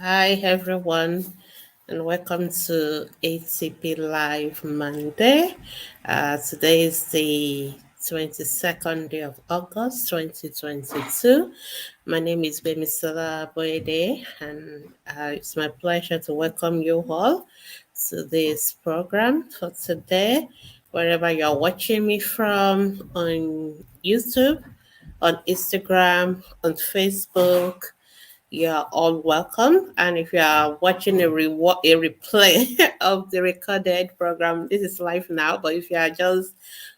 Hi, everyone, and welcome to ATP Live Monday. Today is the 22nd day of August 2022. My name is Bemisala Boyede, and it's my pleasure to welcome you all to this program for today, wherever you're watching me from on YouTube, on Instagram, on Facebook. You're all welcome. And if you are watching a replay of the recorded program, this is live now. But if you are just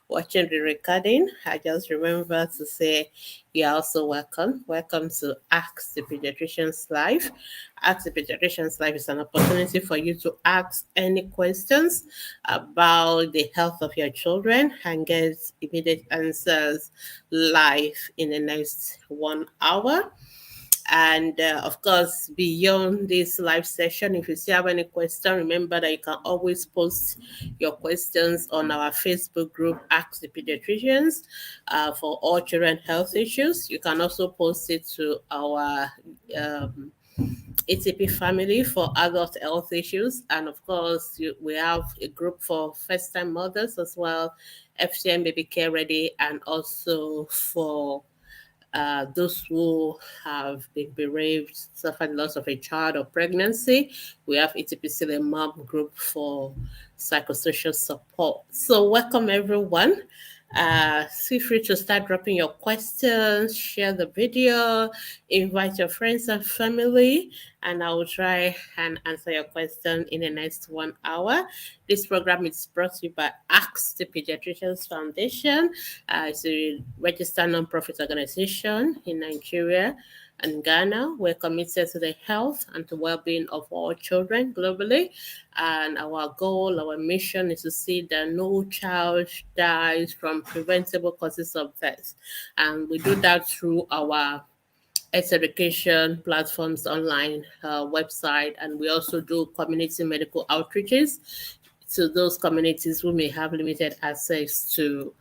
watching the recording, I just remember to say you're also welcome. Welcome to Ask the Pediatricians Live. Ask the Pediatricians Live is an opportunity for you to ask any questions about the health of your children and get immediate answers live in the next 1 hour. And of course, beyond this live session, if you still have any question, remember that you can always post your questions on our Facebook group, Ask the Pediatricians, for all children health issues. You can also post it to our ATP family for adult health issues. And of course, we have a group for first time mothers as well, FCM Baby Care Ready, and also for those who have been bereaved, suffered loss of a child or pregnancy. We have ETPC Mom group for psychosocial support. So welcome everyone. Feel free to start dropping your questions, share the video, invite your friends and family, and I will try and answer your question in the next 1 hour. This program is brought to you by Ask the Pediatricians Foundation. It's a registered nonprofit organization in Nigeria and Ghana. We're committed to the health and the well-being of all children globally. And our goal, our mission is to see that no child dies from preventable causes of death. And we do that through our education platforms online website, and we also do community medical outreaches to those communities who may have limited access to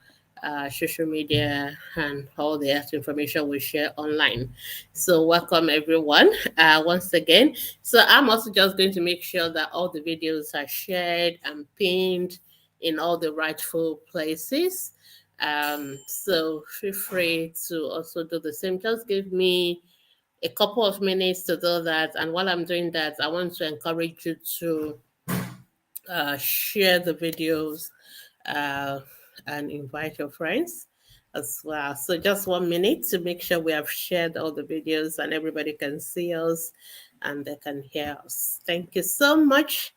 social media and all the health information we share online. So welcome everyone once again. So I'm also just going to make sure that all the videos are shared and pinned in all the rightful places. So feel free to also do the same. Just give me a couple of minutes to do that. And while I'm doing that, I want to encourage you to share the videos uh, and invite your friends as well. So just 1 minute to make sure we have shared all the videos and everybody can see us and they can hear us. Thank you so much.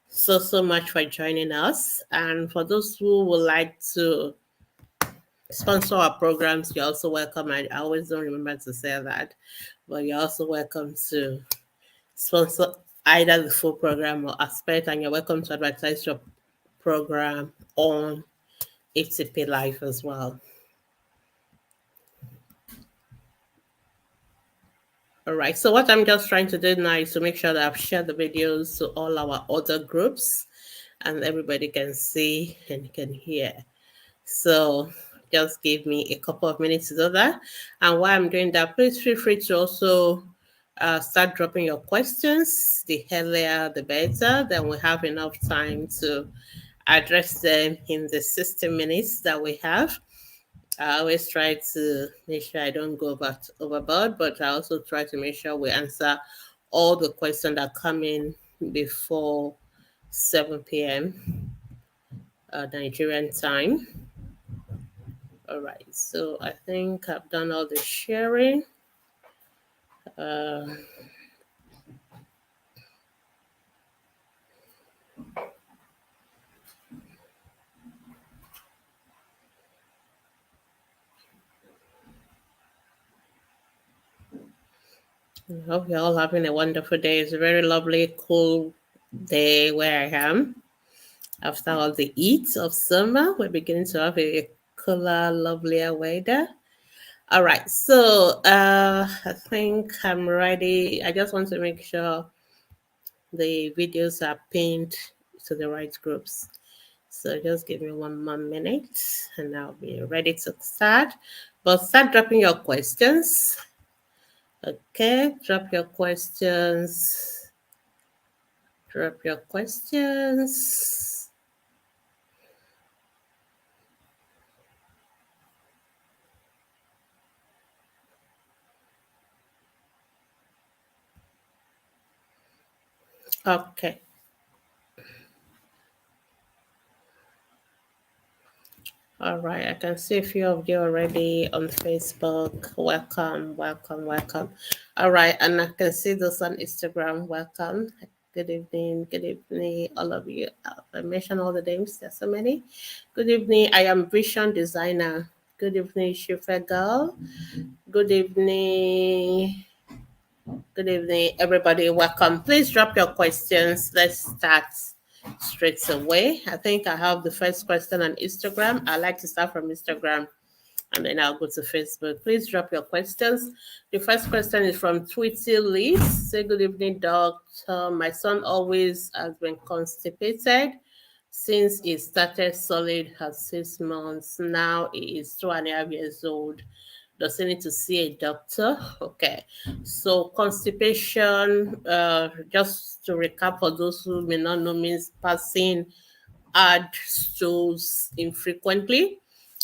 So much for joining us. And for those who would like to sponsor our programs, you're also welcome. I always don't remember to say that, but you're also welcome to sponsor either the full program or aspect, and you're welcome to advertise your program on ATP Live as well. All right, so what I'm just trying to do now is to make sure that I've shared the videos to all our other groups and everybody can see and can hear. So just give me a couple of minutes to do that. And while I'm doing that, please feel free to also start dropping your questions. The earlier, the better. Then we have enough time to address them in the 60 minutes that we have. I always try to make sure I don't go overboard, but I also try to make sure we answer all the questions that come in before 7 p.m. Nigerian time. All right, so I think I've done all the sharing. Uh, I hope you're all having a wonderful day. It's a very lovely, cool day where I am. After all the heat of summer, we're beginning to have a cooler, lovelier weather. All right, so I think I'm ready. I just want to make sure the videos are pinned to the right groups. So just give me 1 more minute and I'll be ready to start. But start dropping your questions Okay, drop your questions. Drop your questions. Okay. All right, I can see a few of you already on Facebook. Welcome, welcome, welcome. All right, and I can see those on Instagram. Welcome. Good evening, all of you. I mentioned all the names, there's so many. Good evening, I am Vision Designer. Good evening, Shifa Girl. Good evening, good evening, everybody. Welcome. Please drop your questions. Let's start straight away. I think I have the first question on Instagram. I like to start from Instagram and then I'll go to Facebook. Please drop your questions. The first question is from Tweety Lee. Say good evening, doctor. My son always has been constipated since he started solid at 6 months. Now he is 2.5 years old. Does he need to see a doctor? Okay. So constipation, just to recap for those who may not know, means passing hard stools infrequently.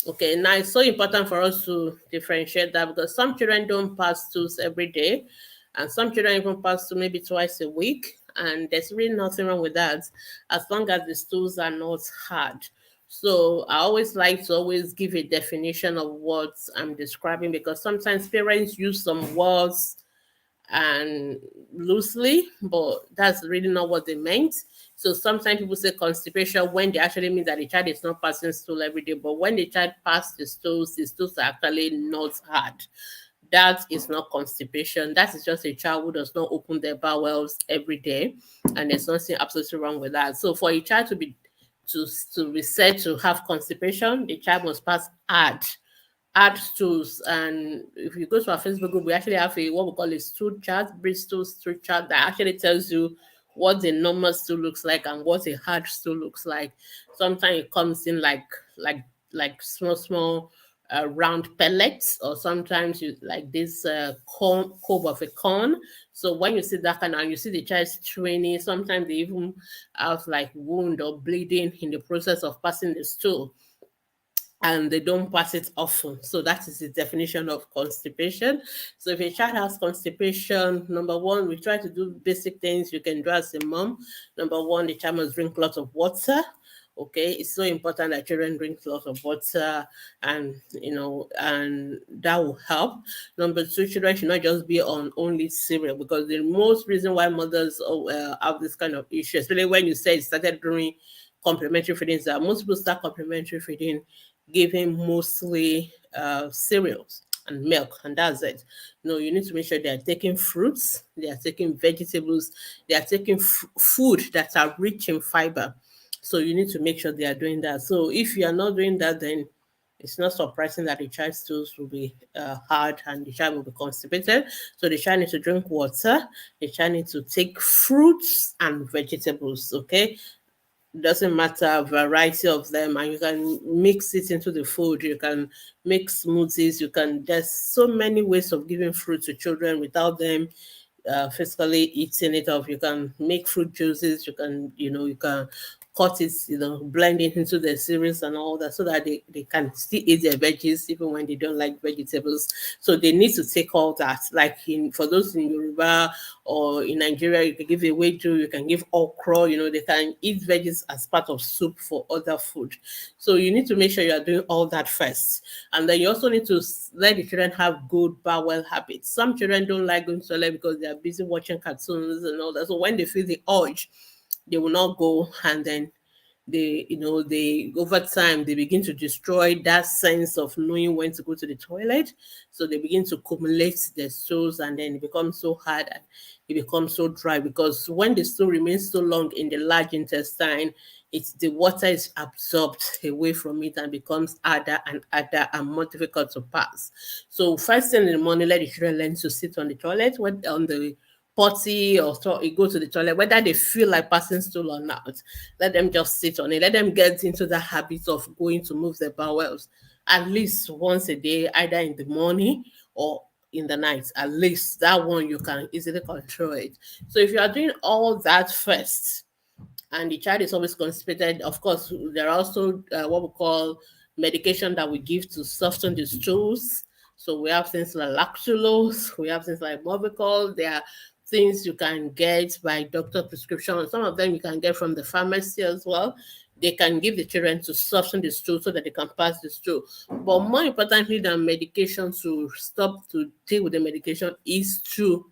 Okay, now it's so important for us to differentiate that because some children don't pass stools every day, and some children even pass stool maybe twice a week, and there's really nothing wrong with that as long as the stools are not hard. So I always like to always give a definition of what I'm describing because sometimes parents use some words and loosely, but that's really not what they meant. So sometimes people say constipation when they actually mean that the child is not passing stool every day, but when the child passes the stools are actually not hard. That is not constipation. That is just a child who does not open their bowels every day, and there's nothing absolutely wrong with that. So for a child to be said to have constipation, the child must pass hard stools. And if you go to our Facebook group, we actually have a what we call a stool chart, Bristol stool chart that actually tells you what the normal stool looks like and what a hard stool looks like. Sometimes it comes in like small round pellets, or sometimes you like this corn cob of a corn. So when you see that kind and you see the child straining, sometimes they even have like wound or bleeding in the process of passing the stool, and they don't pass it often. So that is the definition of constipation. So if a child has constipation, number one, we try to do basic things you can do as a mom. Number one, the child must drink lots of water. Okay, it's so important that children drink lots of water, and and that will help. Number two, children should not just be on only cereal because the most reason why mothers have this kind of issue, especially when you say it started during complementary feeding, is that most people start complementary feeding giving mostly cereals and milk, and that's it. No, you need to make sure they are taking fruits, they are taking vegetables, they are taking food that are rich in fiber. So you need to make sure they are doing that. So if you are not doing that, then it's not surprising that the child's stools will be hard and the child will be constipated. So the child needs to drink water, the child needs to take fruits and vegetables, okay? Doesn't matter variety of them, and you can mix it into the food. You can make smoothies. You can There's so many ways of giving fruit to children without them physically eating it off. You can make fruit juices. You can cut it, blend it into the cereals and all that, so that they can still eat their veggies even when they don't like vegetables. So they need to take all that. Like for those in Yoruba or in Nigeria, you can give ewedu, you can give okra. They can eat veggies as part of soup for other food. So you need to make sure you are doing all that first, and then you also need to let the children have good bowel habits. Some children don't like going to the toilet because they are busy watching cartoons and all that. So when they feel the urge, they will not go, and then they over time they begin to destroy that sense of knowing when to go to the toilet. So they begin to accumulate their stools, and then it becomes so hard and it becomes so dry, because when the stool remains so long in the large intestine, the water is absorbed away from it and becomes harder and more difficult to pass. So first thing in the morning, let the children learn to sit on the toilet, on the potty, or you go to the toilet, whether they feel like passing stool or not. Let them just sit on it. Let them get into the habit of going to move their bowels at least once a day, either in the morning or in the night. At least that one you can easily control it. So if you are doing all that first, and the child is always constipated. Of course, there are also what we call medication that we give to soften the stools. So we have things like lactulose, we have things like Movicol. There are things you can get by doctor prescription. Some of them you can get from the pharmacy as well. They can give the children to soften the stool so that they can pass the stool. But more importantly than medication to stop to deal with the medication is to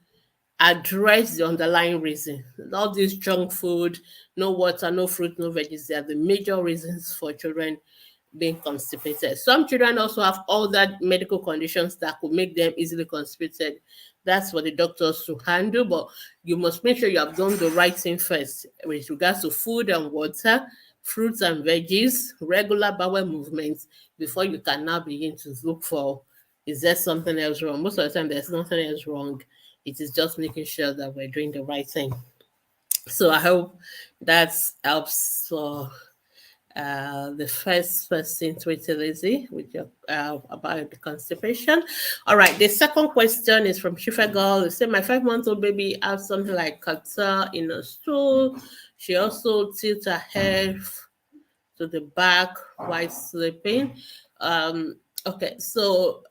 address the underlying reason. All this junk food, no water, no fruit, no veggies, they are the major reasons for children being constipated. Some children also have other medical conditions that could make them easily constipated. That's for the doctors to handle, but you must make sure you have done the right thing first with regards to food and water, fruits and veggies, regular bowel movements, before you can now begin to look for, is there something else wrong? Most of the time, there's nothing else wrong. It is just making sure that we're doing the right thing. So I hope that helps for the first person, Twitter Lizzie, with your about the constipation. All right, the second question is from Shifagol. It said, my 5-month-old baby has something like catarrh in her stool. She also tilts her head to the back while sleeping. Um, okay, so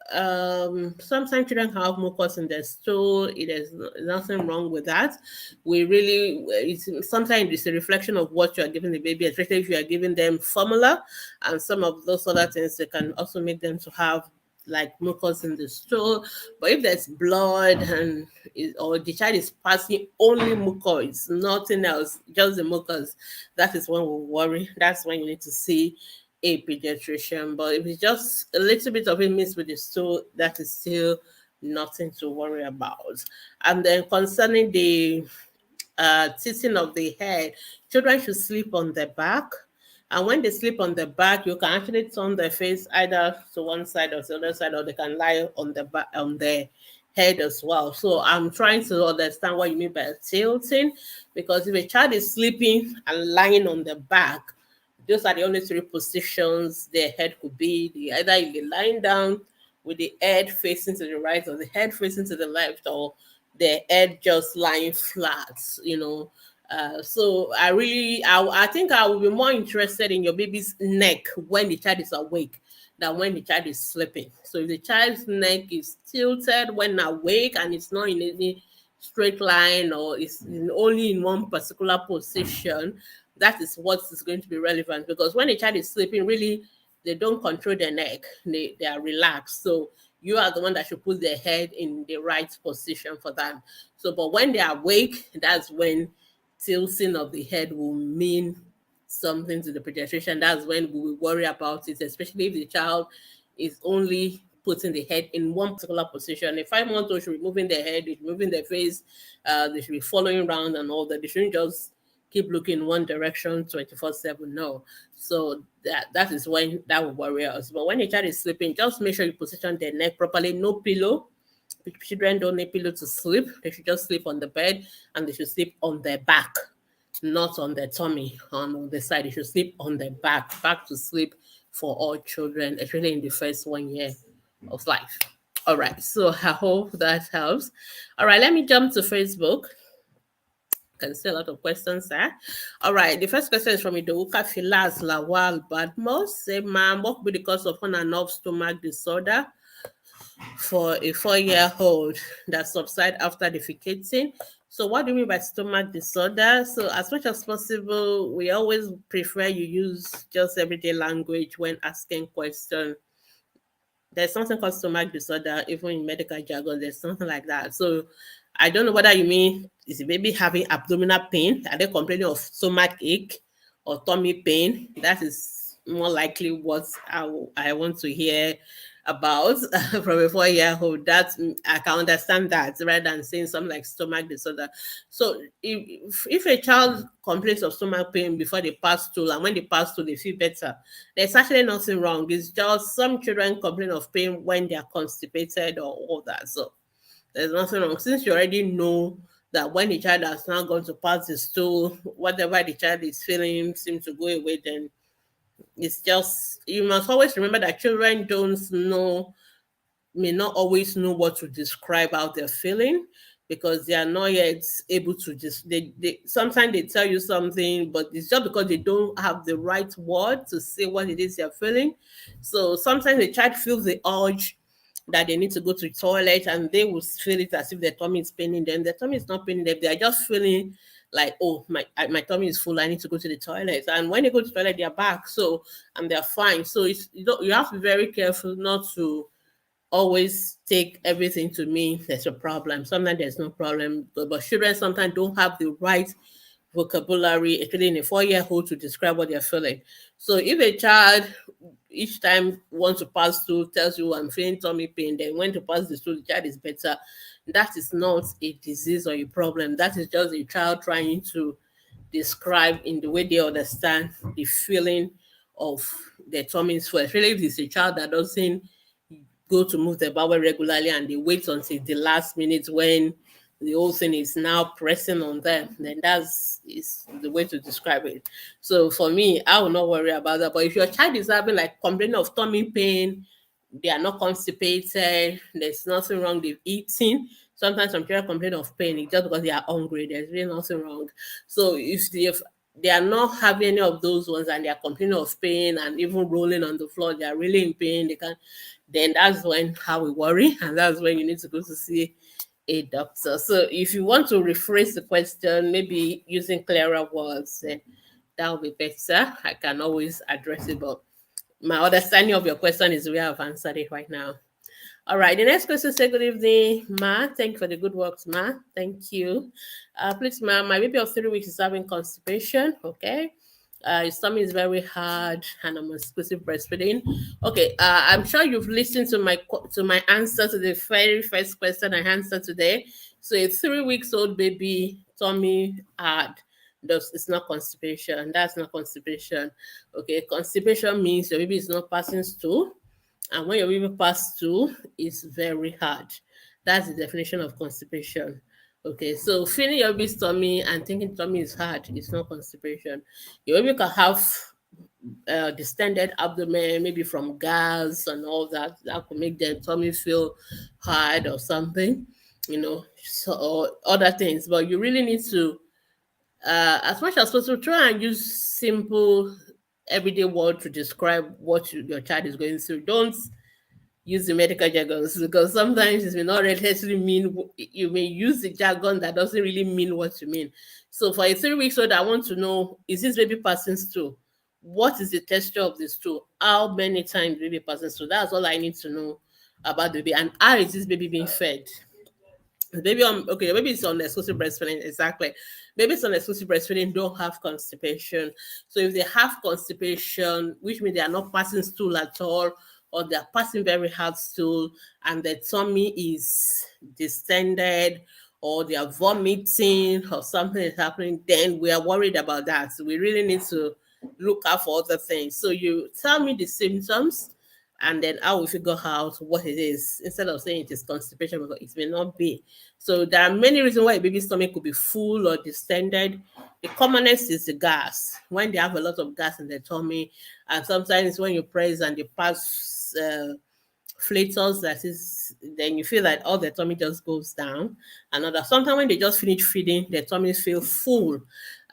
sometimes children have mucus in their stool. It is nothing wrong with that. We really, sometimes it's a reflection of what you are giving the baby, especially if you are giving them formula and some of those other things that can also make them to have like mucus in the stool. But if there's blood and or the child is passing only mucus, nothing else, just the mucus, that is when we worry. That's when you need to see a pediatrician. But if it's just a little bit of it mixed with the stool, that is still nothing to worry about. And then concerning the tilting of the head, children should sleep on their back. And when they sleep on the back, you can actually turn their face either to one side or the other side, or they can lie on the back on their head as well. So I'm trying to understand what you mean by tilting, because if a child is sleeping and lying on the back, those are the only three positions their head could be. Either if they're lying down with the head facing to the right, or the head facing to the left, or the head just lying flat, you know. So I think I will be more interested in your baby's neck when the child is awake than when the child is sleeping. So if the child's neck is tilted when awake and it's not in any straight line, or only in one particular position, that is what is going to be relevant. Because when a child is sleeping, really, they don't control their neck, they are relaxed. So you are the one that should put their head in the right position for them. So, but when they are awake, that's when tilting of the head will mean something to the pediatrician. That's when we will worry about it, especially if the child is only putting the head in one particular position. A 5-month-old should be moving their head, they should be moving their face, they should be following around and all that. They shouldn't just keep looking in one direction 24/7. No. So that is when that will worry us. But when a child is sleeping, just make sure you position their neck properly. No pillow. Children don't need pillow to sleep. They should just sleep on the bed, and they should sleep on their back, not on their tummy on the side. They should sleep on their back to sleep for all children, especially in the first 1 year of life. All right, so I hope that helps. All right, let me jump to Facebook. Can see a lot of questions there. All right, the first question is from Idouka Filas Lawal Badmos. Say, ma'am, what would be the cause of on and off stomach disorder for a 4-year-old that subside after defecating? So what do you mean by stomach disorder? So as much as possible, we always prefer you use just everyday language when asking questions. There's something called stomach disorder, even in medical jargon, there's something like that. So I don't know whether you mean, is the baby having abdominal pain? Are they complaining of stomach ache or tummy pain? That is more likely what I want to hear about from a 4-year-old. That I can understand that rather than saying something like stomach disorder. So if a child complains of stomach pain before they pass stool, and when they pass stool they feel better, there's actually nothing wrong. It's just some children complain of pain when they are constipated or all that. So there's nothing wrong. Since you already know that when the child has now gone to pass the stool, whatever the child is feeling seems to go away, then it's just, you must always remember that children don't know may not always know what to describe how they're feeling because they are not yet able to just they sometimes they tell you something, but it's just because they don't have the right word to say what it is they're feeling. So sometimes the child feels the urge that they need to go to the toilet and they will feel it as if their tummy is paining them. Their tummy is not paining them. They are just feeling like, oh, my tummy is full. I need to go to the toilet. And when they go to the toilet, they are back. So and they're fine. So it's you have to be very careful not to always take everything to mean there's a problem. Sometimes there's no problem, but children sometimes don't have the right vocabulary, especially in a 4-year-old, to describe what they're feeling. So if a child each time wants to pass through tells you I'm feeling tummy pain, then when to pass the stool, the child is better. That is not a disease or a problem. That is just a child trying to describe in the way they understand the feeling of their tummy is full. Especially if it's a child that doesn't go to move the bowel regularly and they wait until the last minute when the whole thing is now pressing on them, then that's is the way to describe it. So for me, I will not worry about that. But if your child is having like complaining of tummy pain, they are not constipated, there's nothing wrong with eating. Sometimes some children complain of pain it's just because they are hungry. There's really nothing wrong. So if they are not having any of those ones and they are complaining of pain and even rolling on the floor, they are really in pain, they can then that's when how we worry, and that's when you need to go to see a doctor. So if you want to rephrase the question, maybe using clearer words, that will be better. I can always address it, but my understanding of your question is the way I've answered it right now. All right, the next question say good evening, Ma. Thank you for the good works, Ma. Thank you. Please, Ma, my baby of 3 weeks is having constipation. Okay. His stomach is very hard and I'm on exclusive breastfeeding. Okay, I'm sure you've listened to my answer to the very first question I answered today. So a 3 weeks old baby tummy hard. It's not constipation. That's not constipation. Okay, constipation means your baby is not passing stool, and when your baby pass stool, it's very hard. That's the definition of constipation. Okay, so feeling your baby's tummy and thinking tummy is hard is not constipation. Your baby can have distended abdomen, maybe from gas and all that. That could make their tummy feel hard or something, so or other things. But you really need to, as much as possible, try and use simple everyday word to describe what your child is going through. Don't use the medical jargons because sometimes it may not necessarily mean you may use the jargon that doesn't really mean what you mean. So for a 3 weeks old, I want to know, is this baby passing stool? What is the texture of the stool? How many times baby passing stool? That's all I need to know about the baby. And how is this baby being fed? The baby on okay, the baby is on exclusive breastfeeding, exactly. Babies on exclusive breastfeeding don't have constipation. So if they have constipation, which means they are not passing stool at all, or they are passing very hard stool, and their tummy is distended, or they are vomiting, or something is happening, then we are worried about that. So we really need to look out for other things. So you tell me the symptoms, and then I will figure out what it is instead of saying it is constipation because it may not be. So there are many reasons why a baby's stomach could be full or distended. The commonest is the gas. When they have a lot of gas in their tummy, and sometimes when you press and they pass flatus, that is, then you feel like all the tummy just goes down. Another sometimes when they just finish feeding, their tummies feel full,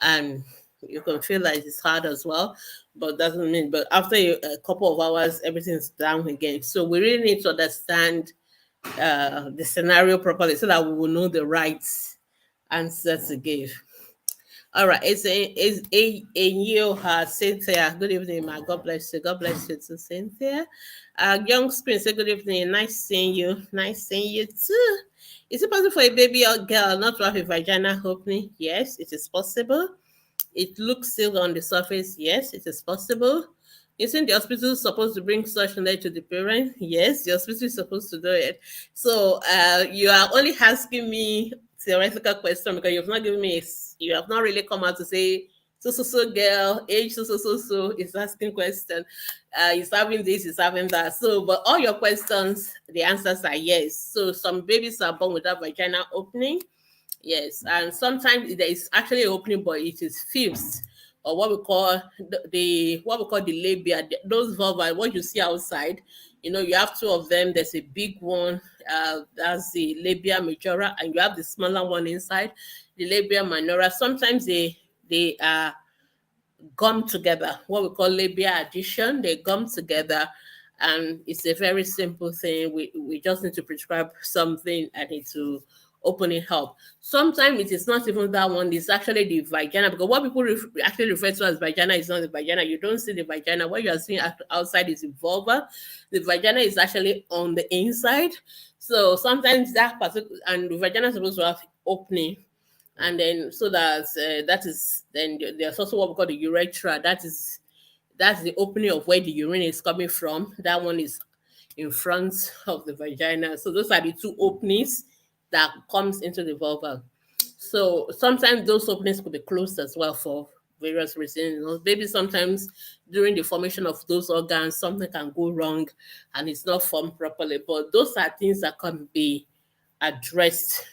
and you can feel like it's hard as well, but doesn't mean. But after a couple of hours, everything's down again. So we really need to understand the scenario properly so that we will know the right answer to give. All right, it's a you Cynthia. Good evening, ma. God bless you. God bless you too, Cynthia. Young Spring, say good evening. Nice seeing you. Nice seeing you too. Is it possible for a baby or girl not to have a vagina opening? Yes, it is possible. It looks silver on the surface. Yes, it is possible. Isn't the hospital supposed to bring such knowledge to the parent? Yes, the hospital is supposed to do it. So you are only asking me theoretical question because you've not given me, you have not really come out to say, so girl, age so is asking question. Is having this, is having that. So, but all your questions, the answers are yes. So some babies are born without vagina opening. Yes, and sometimes there is actually an opening, but it is fused, or what we call the what we call the labia. Those vulva, what you see outside, You have two of them. There's a big one, that's the labia majora, and you have the smaller one inside, the labia minora. Sometimes they are gum together, what we call labia addition. They gum together, and it's a very simple thing. We just need to prescribe something and it to open it up. Sometimes it is not even that one, it's actually the vagina, because what people actually refer to as vagina is not the vagina. You don't see the vagina. What you are seeing outside is the vulva. The vagina is actually on the inside. So sometimes that particular, and the vagina is supposed to have opening, and then so that is, then there's also what we call the urethra. That's the opening of where the urine is coming from. That one is in front of the vagina. So those are the two openings that comes into the vulva. So sometimes those openings could be closed as well for various reasons. Maybe sometimes during the formation of those organs, something can go wrong and it's not formed properly. But those are things that can be addressed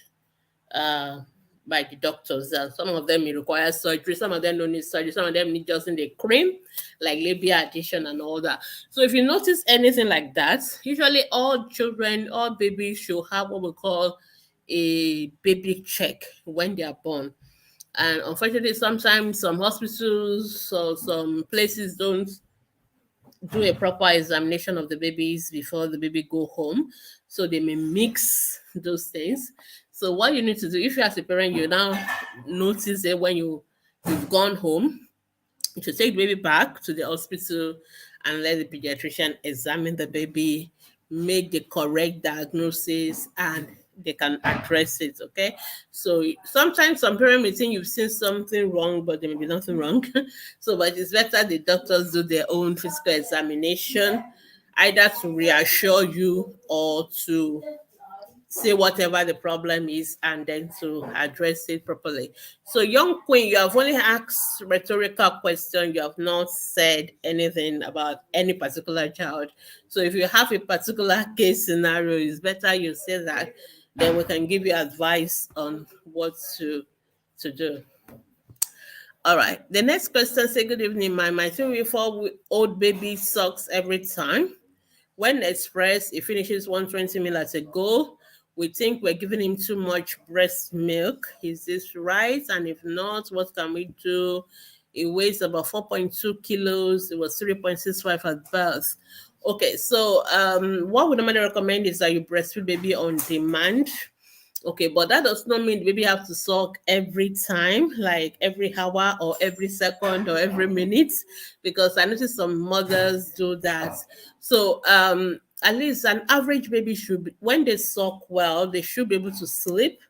uh, by the doctors. Some of them may require surgery, some of them don't need surgery, some of them need just in the cream, like labia addition and all that. So if you notice anything like that, usually all children, all babies should have what we call a baby check when they are born. And unfortunately, sometimes some hospitals or some places don't do a proper examination of the babies before the baby go home, so they may mix those things. So what you need to do, if you as a parent, you now notice it when you've gone home, you should take the baby back to the hospital and let the pediatrician examine the baby, make the correct diagnosis, and they can address it. Okay. So sometimes some parents may think you've seen something wrong, but there may be nothing wrong. So, but it's better the doctors do their own physical examination, either to reassure you or to say whatever the problem is and then to address it properly. So, young queen, you have only asked rhetorical question. You have not said anything about any particular child. So, if you have a particular case scenario, it's better you say that. Then we can give you advice on what to do. All right. The next question say, good evening, my 3 week old baby sucks every time. When expressed, it finishes 120 ml at a go. We think we're giving him too much breast milk. Is this right? And if not, what can we do? It weighs about 4.2 kilos. It was 3.65 at birth. Okay, so what we normally recommend is that you breastfeed baby on demand. Okay, but that does not mean the baby have to suck every time, like every hour or every second or every minute, because I noticed some mothers do that. So at least an average baby should be, when they suck well, they should be able to sleep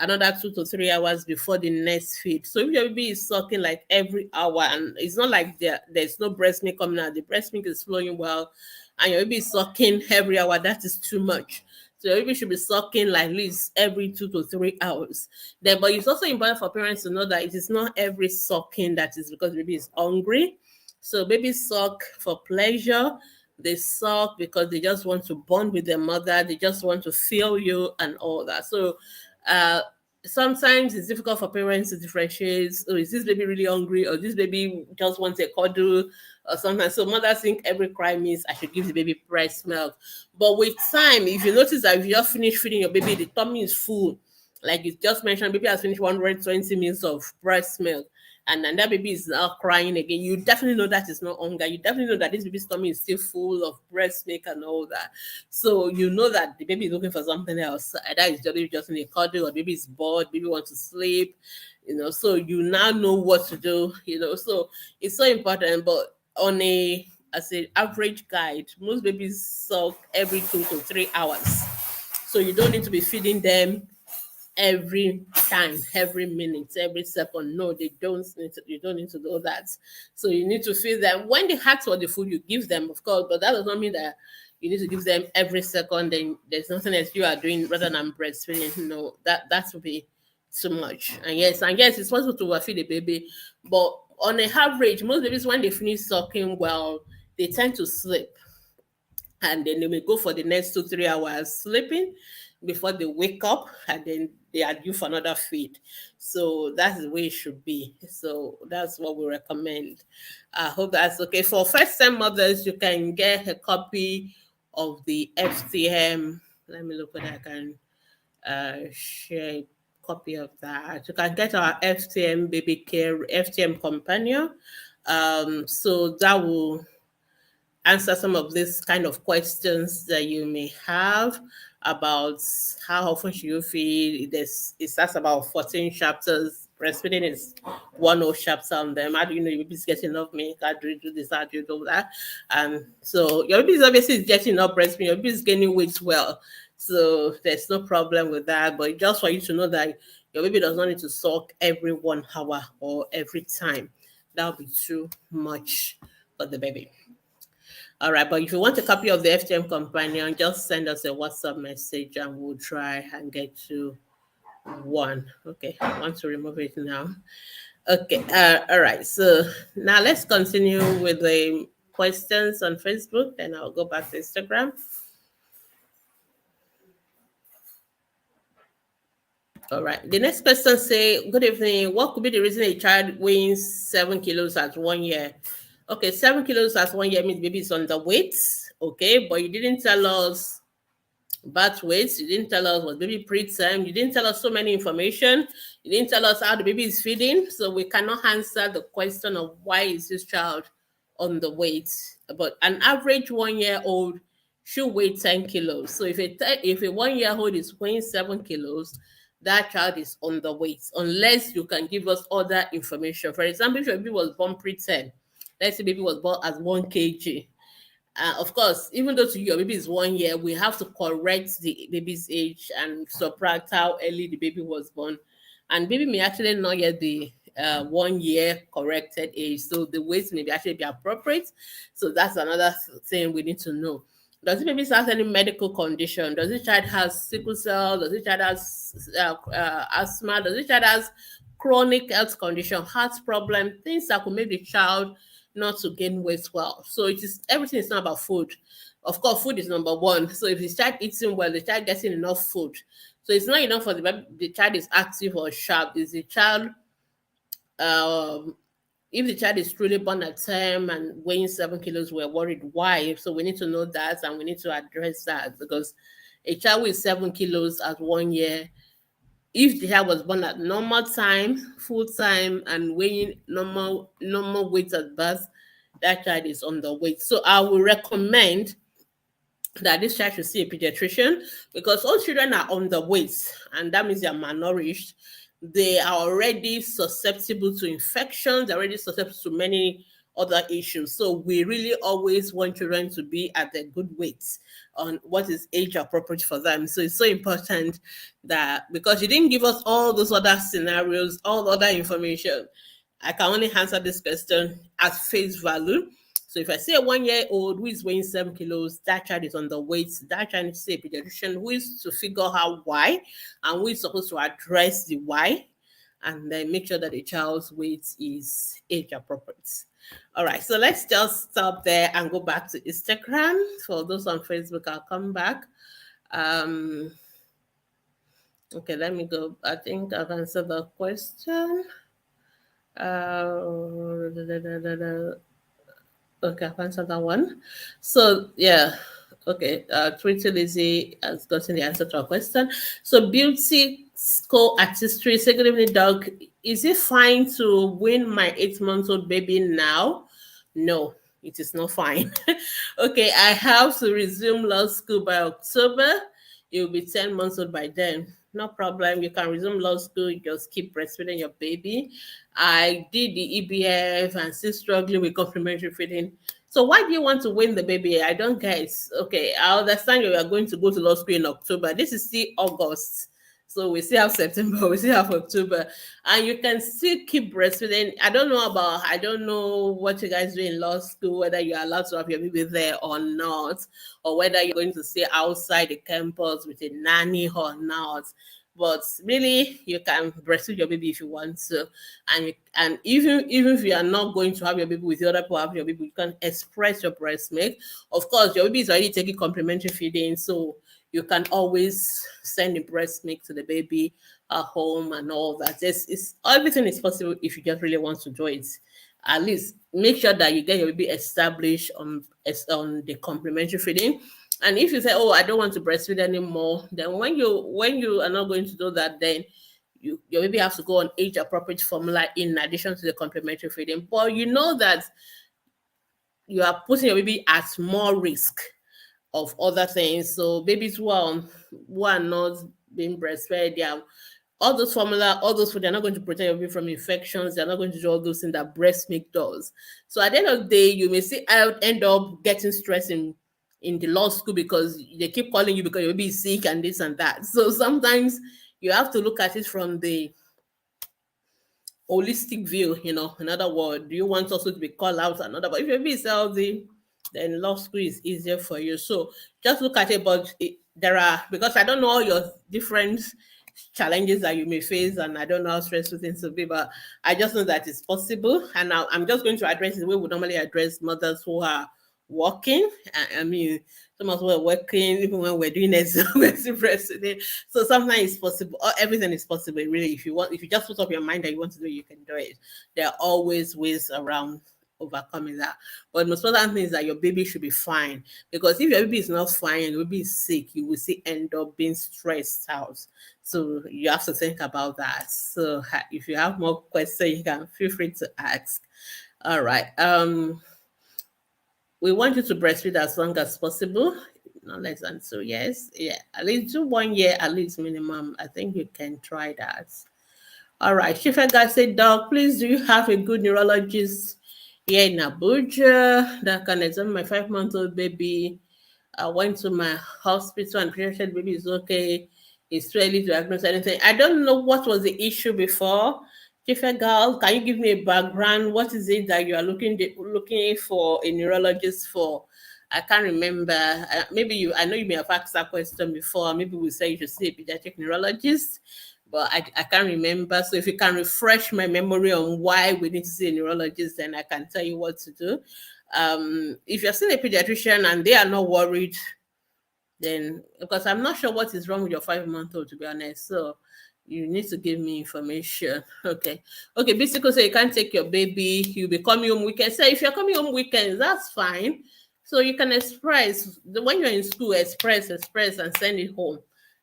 another 2 to 3 hours before the next feed. So if your baby is sucking like every hour, and it's not like there's no breast milk coming out, the breast milk is flowing well, and your baby is sucking every hour, that is too much. So your baby should be sucking like at least every 2 to 3 hours. Then, but it's also important for parents to know that it is not every sucking that is because the baby is hungry. So babies suck for pleasure. They suck because they just want to bond with their mother. They just want to feel you and all that. So uh, sometimes it's difficult for parents to differentiate. Oh, is this baby really hungry, or this baby just wants a cuddle, or sometimes. So mothers think every cry means I should give the baby breast milk. But with time, if you notice that if you just finish feeding your baby, the tummy is full, like you just mentioned, baby has finished 120 mils of breast milk, and then that baby is now crying again, you definitely know that is not hunger. You definitely know that this baby's tummy is still full of breast milk and all that. So you know that the baby is looking for something else. Either it's just in a cuddle, or baby is bored, baby wants to sleep, so you now know what to do, so it's so important. But on a as an average guide, most babies suck every 2 to 3 hours. So you don't need to be feeding them every time, every minute, every second. No, they don't need to, you don't need to do that. So you need to feed them when they ask for the food, you give them, of course, but that does not mean that you need to give them every second. Then there's nothing else you are doing rather than breastfeeding. No, that would be too much. And yes, it's possible to overfeed a baby, but on an average, most babies when they finish sucking well, they tend to sleep, and then they may go for the next 2 3 hours sleeping before they wake up, and then they are due for another feed. So that's the way it should be. So that's what we recommend. I hope that's okay. For first time mothers, you can get a copy of the FTM. Let me look whether I can share a copy of that. You can get our FTM baby care, FTM companion. So that will answer some of these kind of questions that you may have about how often should you feed. It starts about 14 chapters. Breastfeeding is one whole chapter on them. How do you know your baby's getting enough milk? How do you do this? How do you do that? And so your baby is obviously getting enough breastfeeding. Your baby is gaining weight well. So there's no problem with that. But just for you to know that your baby does not need to suck every 1 hour or every time. That would be too much for the baby. All right, but if you want a copy of the FTM companion, just send us a WhatsApp message and we'll try and get you one. Okay, I want to remove it now. Okay, all right. So now let's continue with the questions on Facebook. Then I'll go back to Instagram. All right. The next question say, good evening. What could be the reason a child weighs 7 kilos at 1 year? Okay, 7 kilos at 1 year means baby is underweight. Okay, but you didn't tell us birth weights. You didn't tell us what baby preterm. You didn't tell us so many information. You didn't tell us how the baby is feeding. So we cannot answer the question of why is this child on the weight. But an average 1 year old should weigh 10 kilos. So if a 1 year old is weighing 7 kilos, that child is on the weight, unless you can give us other information. For example, if your baby was born preterm, let's say baby was born as 1 kg. Of course, even though to you, your baby is 1 year, we have to correct the baby's age and subtract how early the baby was born. And baby may actually not get the 1 year corrected age. So the weight may actually be appropriate. So that's another thing we need to know. Does the baby have any medical condition? Does the child has sickle cell? Does the child has asthma? Does the child has chronic health condition, heart problem, things that could make the child not to gain weight well? So it is everything is not about food. Of course, food is number one. So if the child eating well, the child getting enough food. So it's not enough for the child is active or sharp. Is the child um if the child is truly born at term and weighing 7 kilos, we're worried why. So we need to know that and we need to address that, because a child with 7 kilos at 1 year, if the child was born at normal time, full time, and weighing normal weight at birth, that child is underweight. So I will recommend that this child should see a pediatrician, because all children are underweight, and that means they are malnourished. They are already susceptible to infections, they're already susceptible to many other issues. So we really always want children to be at a good weight on what is age appropriate for them. So it's so important that, because you didn't give us all those other scenarios, all the other information, I can only answer this question at face value. So if I say a 1 year old who is weighing 7 kilos, that child is underweight, that child needs to see a pediatrician who is to figure out why, and who is supposed to address the why, and then make sure that the child's weight is age appropriate. All right, so let's just stop there and go back to Instagram. For those on Facebook, I'll come back. Okay, let me go. I think I've answered the question. Okay, I've answered that one. So yeah, okay. Pretty Lizzie has gotten the answer to our question. So Beauty School Artistry, say good evening, Doug. Is it fine to win my 8 month old baby now? No, it is not fine. Okay, I have to resume law school by October. It will be 10 months old by then. No problem. You can resume law school. You just keep breastfeeding your baby. I did the EBF and still struggling with complementary feeding. So why do you want to win the baby? I don't get. Okay, I understand you are going to go to law school in October. This is still August. So we still have September, we still have October, and you can still keep breastfeeding. I don't know what you guys do in law school, whether you're allowed to have your baby there or not, or whether you're going to stay outside the campus with a nanny or not. But really, you can breastfeed your baby if you want to, and even if you are not going to have your baby with the other people have your baby, you can express your breast milk. Of course, your baby is already taking complementary feeding, so you can always send the breast milk to the baby at home and all that. Everything is possible if you just really want to do it. At least make sure that you get your baby established on the complementary feeding. And if you say, "Oh, I don't want to breastfeed anymore," then when you are not going to do that, then you maybe have to go on age appropriate formula in addition to the complementary feeding. But you know that you are putting your baby at more risk of other things. So babies who are not being breastfed, they are all those formula, all those food, they're not going to protect your baby from infections. They're not going to do all those things that breast milk does. So at the end of the day, you may see out end up getting stressed in the law school because they keep calling you because your baby is sick and this and that. So sometimes you have to look at it from the holistic view, in other words, do you want also to be called out another? But if your baby is healthy, then law school is easier for you. So just look at it. But there are, because I don't know all your different challenges that you may face, and I don't know how stressful things will be, but I just know that it's possible. And now I'm just going to address the way we normally address mothers who are working. I mean, some of us were working even when we're doing exam breastfeeding. So sometimes it's possible. Everything is possible, really. If you just put up your mind that you want to do it, you can do it. There are always ways around overcoming that. But the most important thing is that your baby should be fine. Because if your baby is not fine and your baby is sick, you will see end up being stressed out. So you have to think about that. So if you have more questions, you can feel free to ask. All right. We want you to breastfeed as long as possible, not less than 2 years. Yeah, at least do 1 year, at least minimum. I think you can try that. All right. Shifega said, "Doc, please, do you have a good neurologist here in Abuja that can examine my 5-month-old baby? I went to my hospital and patient said baby is okay. It's too early to diagnose anything." I don't know what was the issue before. Girl, can you give me a background? What is it that you are looking for a neurologist for? I can't remember. I know you may have asked that question before. Maybe we say you should see a pediatric neurologist, but I can't remember. So if you can refresh my memory on why we need to see a neurologist, then I can tell you what to do. If you're seeing a pediatrician and they are not worried, then because I'm not sure what is wrong with your 5-month-old, to be honest. So you need to give me information. Okay. Okay, basically say you can't take your baby, you'll be coming home weekends. So if you're coming home weekends, that's fine. So you can express when you're in school, express and send it home.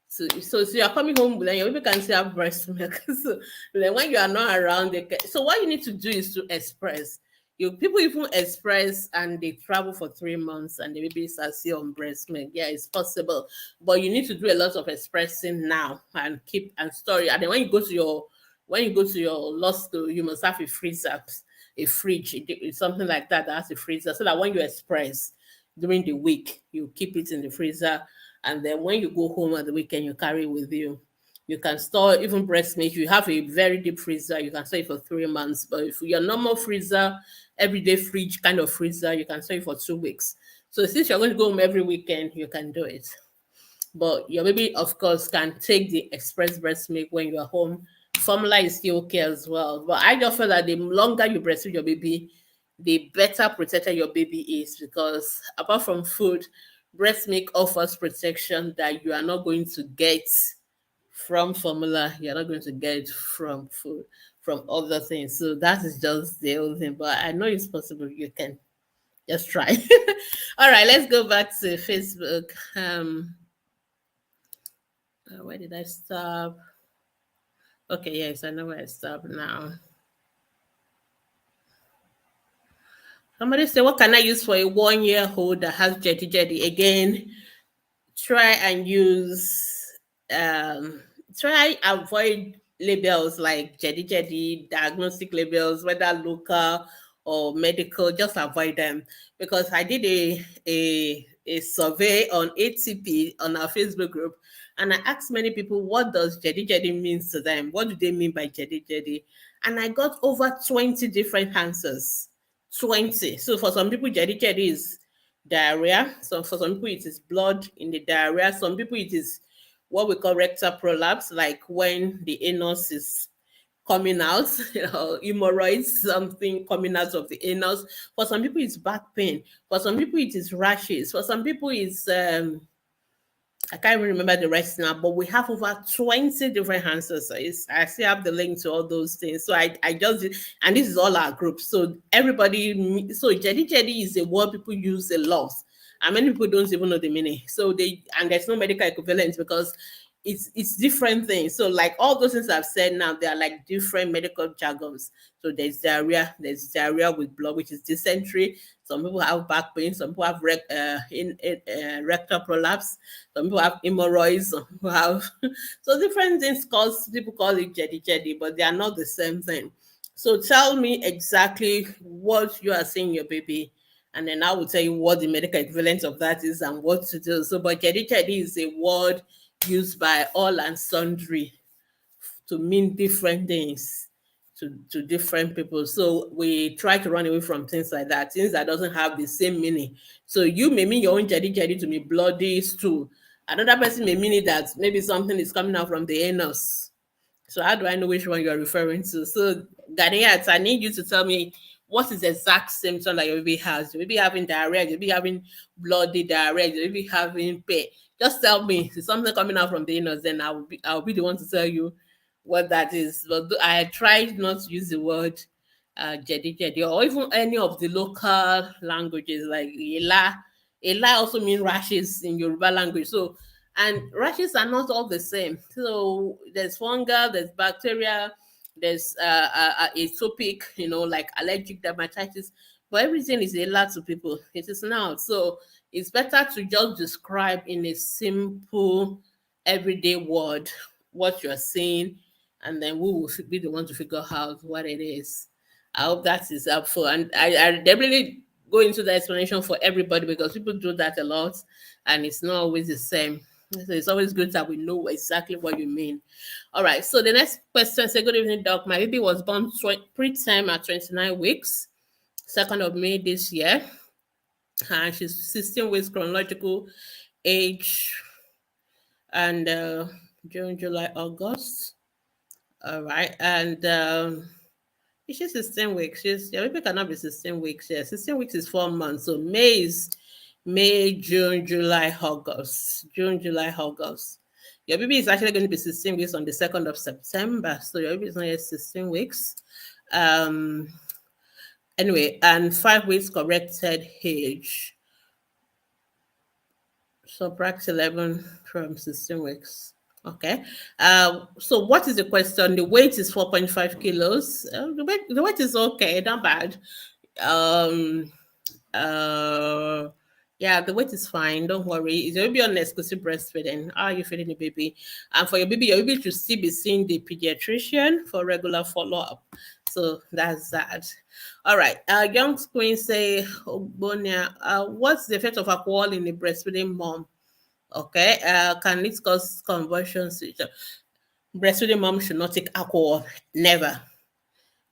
So you're coming home, then your baby can still have breast milk. So then when you are not around, so what you need to do is to express. People even express and they travel for 3 months and the babies are still on breast milk. Yeah, it's possible, but you need to do a lot of expressing now and keep and store it. And then when you go to your law school, you must have a freezer, a fridge, something like that that has a freezer, so that when you express during the week, you keep it in the freezer, and then when you go home at the weekend, you carry it with you. You can store even breast milk. You have a very deep freezer, you can store it for 3 months. But if your normal freezer, everyday fridge kind of freezer, you can store it for 2 weeks. So since you're going to go home every weekend, you can do it. But your baby, of course, can take the express breast milk when you're home. Formula is still okay as well. But I just feel that the longer you breastfeed your baby, the better protected your baby is, because apart from food, breast milk offers protection that you are not going to get from formula, you're not going to get from food, from other things. So that is just the whole thing. But I know it's possible. You can just try. All right, let's go back to Facebook. Where did I stop? Okay, yes, I know where I stopped now. Somebody said, "What can I use for a 1-year-old that has jetty?" Again, try and try avoid labels like jetty, diagnostic labels, whether local or medical. Just avoid them, because I did a survey on ATP on our Facebook group, and I asked many people, what does jetty means to them? What do they mean by jetty? And I got over 20 different answers. 20. So for some people, jetty is diarrhea. So for some people, it is blood in the diarrhea. Some people, it is what we call rectal prolapse, like when the anus is coming out, hemorrhoids, something coming out of the anus. For some people, it's back pain. For some people, it is rashes. For some people, it's I can't even remember the rest now, but we have over 20 different answers. So I still have the link to all those things. So I just did, and this is all our groups. So everybody, so jetty is a word people use a lot. and many people don't even know the meaning. So and there's no medical equivalent because it's different things. So like all those things I've said now, they are like different medical jargons. So there's diarrhea with blood, which is dysentery. Some people have back pain. Some people have rectal prolapse. Some people have hemorrhoids. Some people have so different things cause people call it jetty jetty, but they are not the same thing. So tell me exactly what you are seeing your baby, and then I will tell you what the medical equivalent of that is and what to do. So, but jetty jetty is a word used by all and sundry to mean different things to different people. So we try to run away from things like that, things that doesn't have the same meaning. So you may mean your own jetty jetty to be bloody stool. Another person may mean it that maybe something is coming out from the anus. So how do I know which one you're referring to? So Ghanaians, I need you to tell me what is the exact symptom that your baby has. Your baby having diarrhea, your baby having bloody diarrhea, your baby having pain. Just tell me. If something coming out from the anus, then I'll be the one to tell you what that is. But I tried not to use the word jadi jadi or even any of the local languages like ila. Ila also means rashes in Yoruba language. So and rashes are not all the same. So there's fungal, there's bacteria, there's atopic, like allergic dermatitis. But everything is a lot to people. It is now. So it's better to just describe in a simple, everyday word what you're seeing, and then we will be the one to figure out what it is. I hope that is helpful. And I definitely go into the explanation for everybody because people do that a lot and it's not always the same. So it's always good that we know exactly what you mean. All right. So the next question say, good evening, doc. My baby was born preterm at 29 weeks, 2nd of May this year. And she's 16 weeks chronological age and June, July, August. All right. And she's 16 weeks. Your baby cannot be 16 weeks. Yeah, 16 weeks is 4 months. So May, June, July, August. June, July, August. Your baby is actually going to be 16 weeks on the 2nd of September. So your baby is not yet 16 weeks. Anyway, and 5 weeks corrected age. Subtract 11 from 16 weeks. Okay. So what is the question? The weight is 4.5 kilos. The weight is okay, not bad. Um, yeah, the weight is fine. Don't worry. Is your baby on exclusive breastfeeding? How are you feeding the baby? And for your baby should still be seeing the pediatrician for regular follow-up. So that's that. All right. Young Queen say, Bonia, what's the effect of alcohol in the breastfeeding mom? Okay. Can it cause convulsions? Breastfeeding mom should not take alcohol. Never.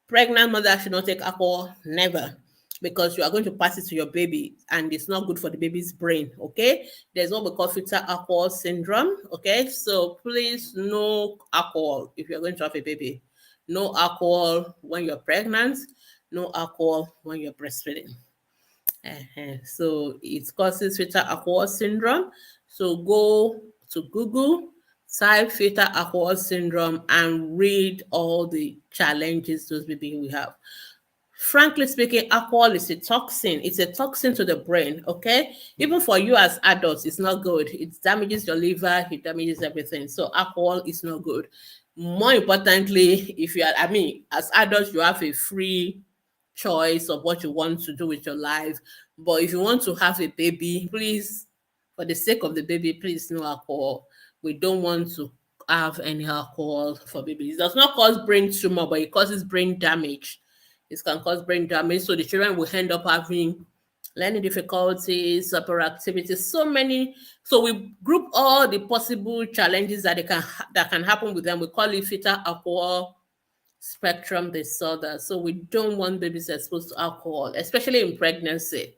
Pregnant mother should not take alcohol. Never. Because you are going to pass it to your baby and it's not good for the baby's brain. Okay. There's what we call fetal alcohol syndrome. Okay. So please, no alcohol if you're going to have a baby. No alcohol when you're pregnant. No alcohol when you're breastfeeding. So it causes fetal alcohol syndrome. So go to Google, type fetal alcohol syndrome, and read all the challenges those babies will have. Frankly speaking, alcohol is a toxin. It's a toxin to the brain, okay? Even for you as adults, it's not good. It damages your liver, it damages everything. So alcohol is not good. More importantly, if you are, as adults, you have a free choice of what you want to do with your life. But if you want to have a baby, please, for the sake of the baby, please no alcohol. We don't want to have any alcohol for babies. It does not cause brain tumor, but it causes brain damage. It can cause brain damage. So the children will end up having learning difficulties, hyperactivity, so many. So we group all the possible challenges that can happen with them. We call it fetal alcohol spectrum disorder. So we don't want babies exposed to alcohol, especially in pregnancy.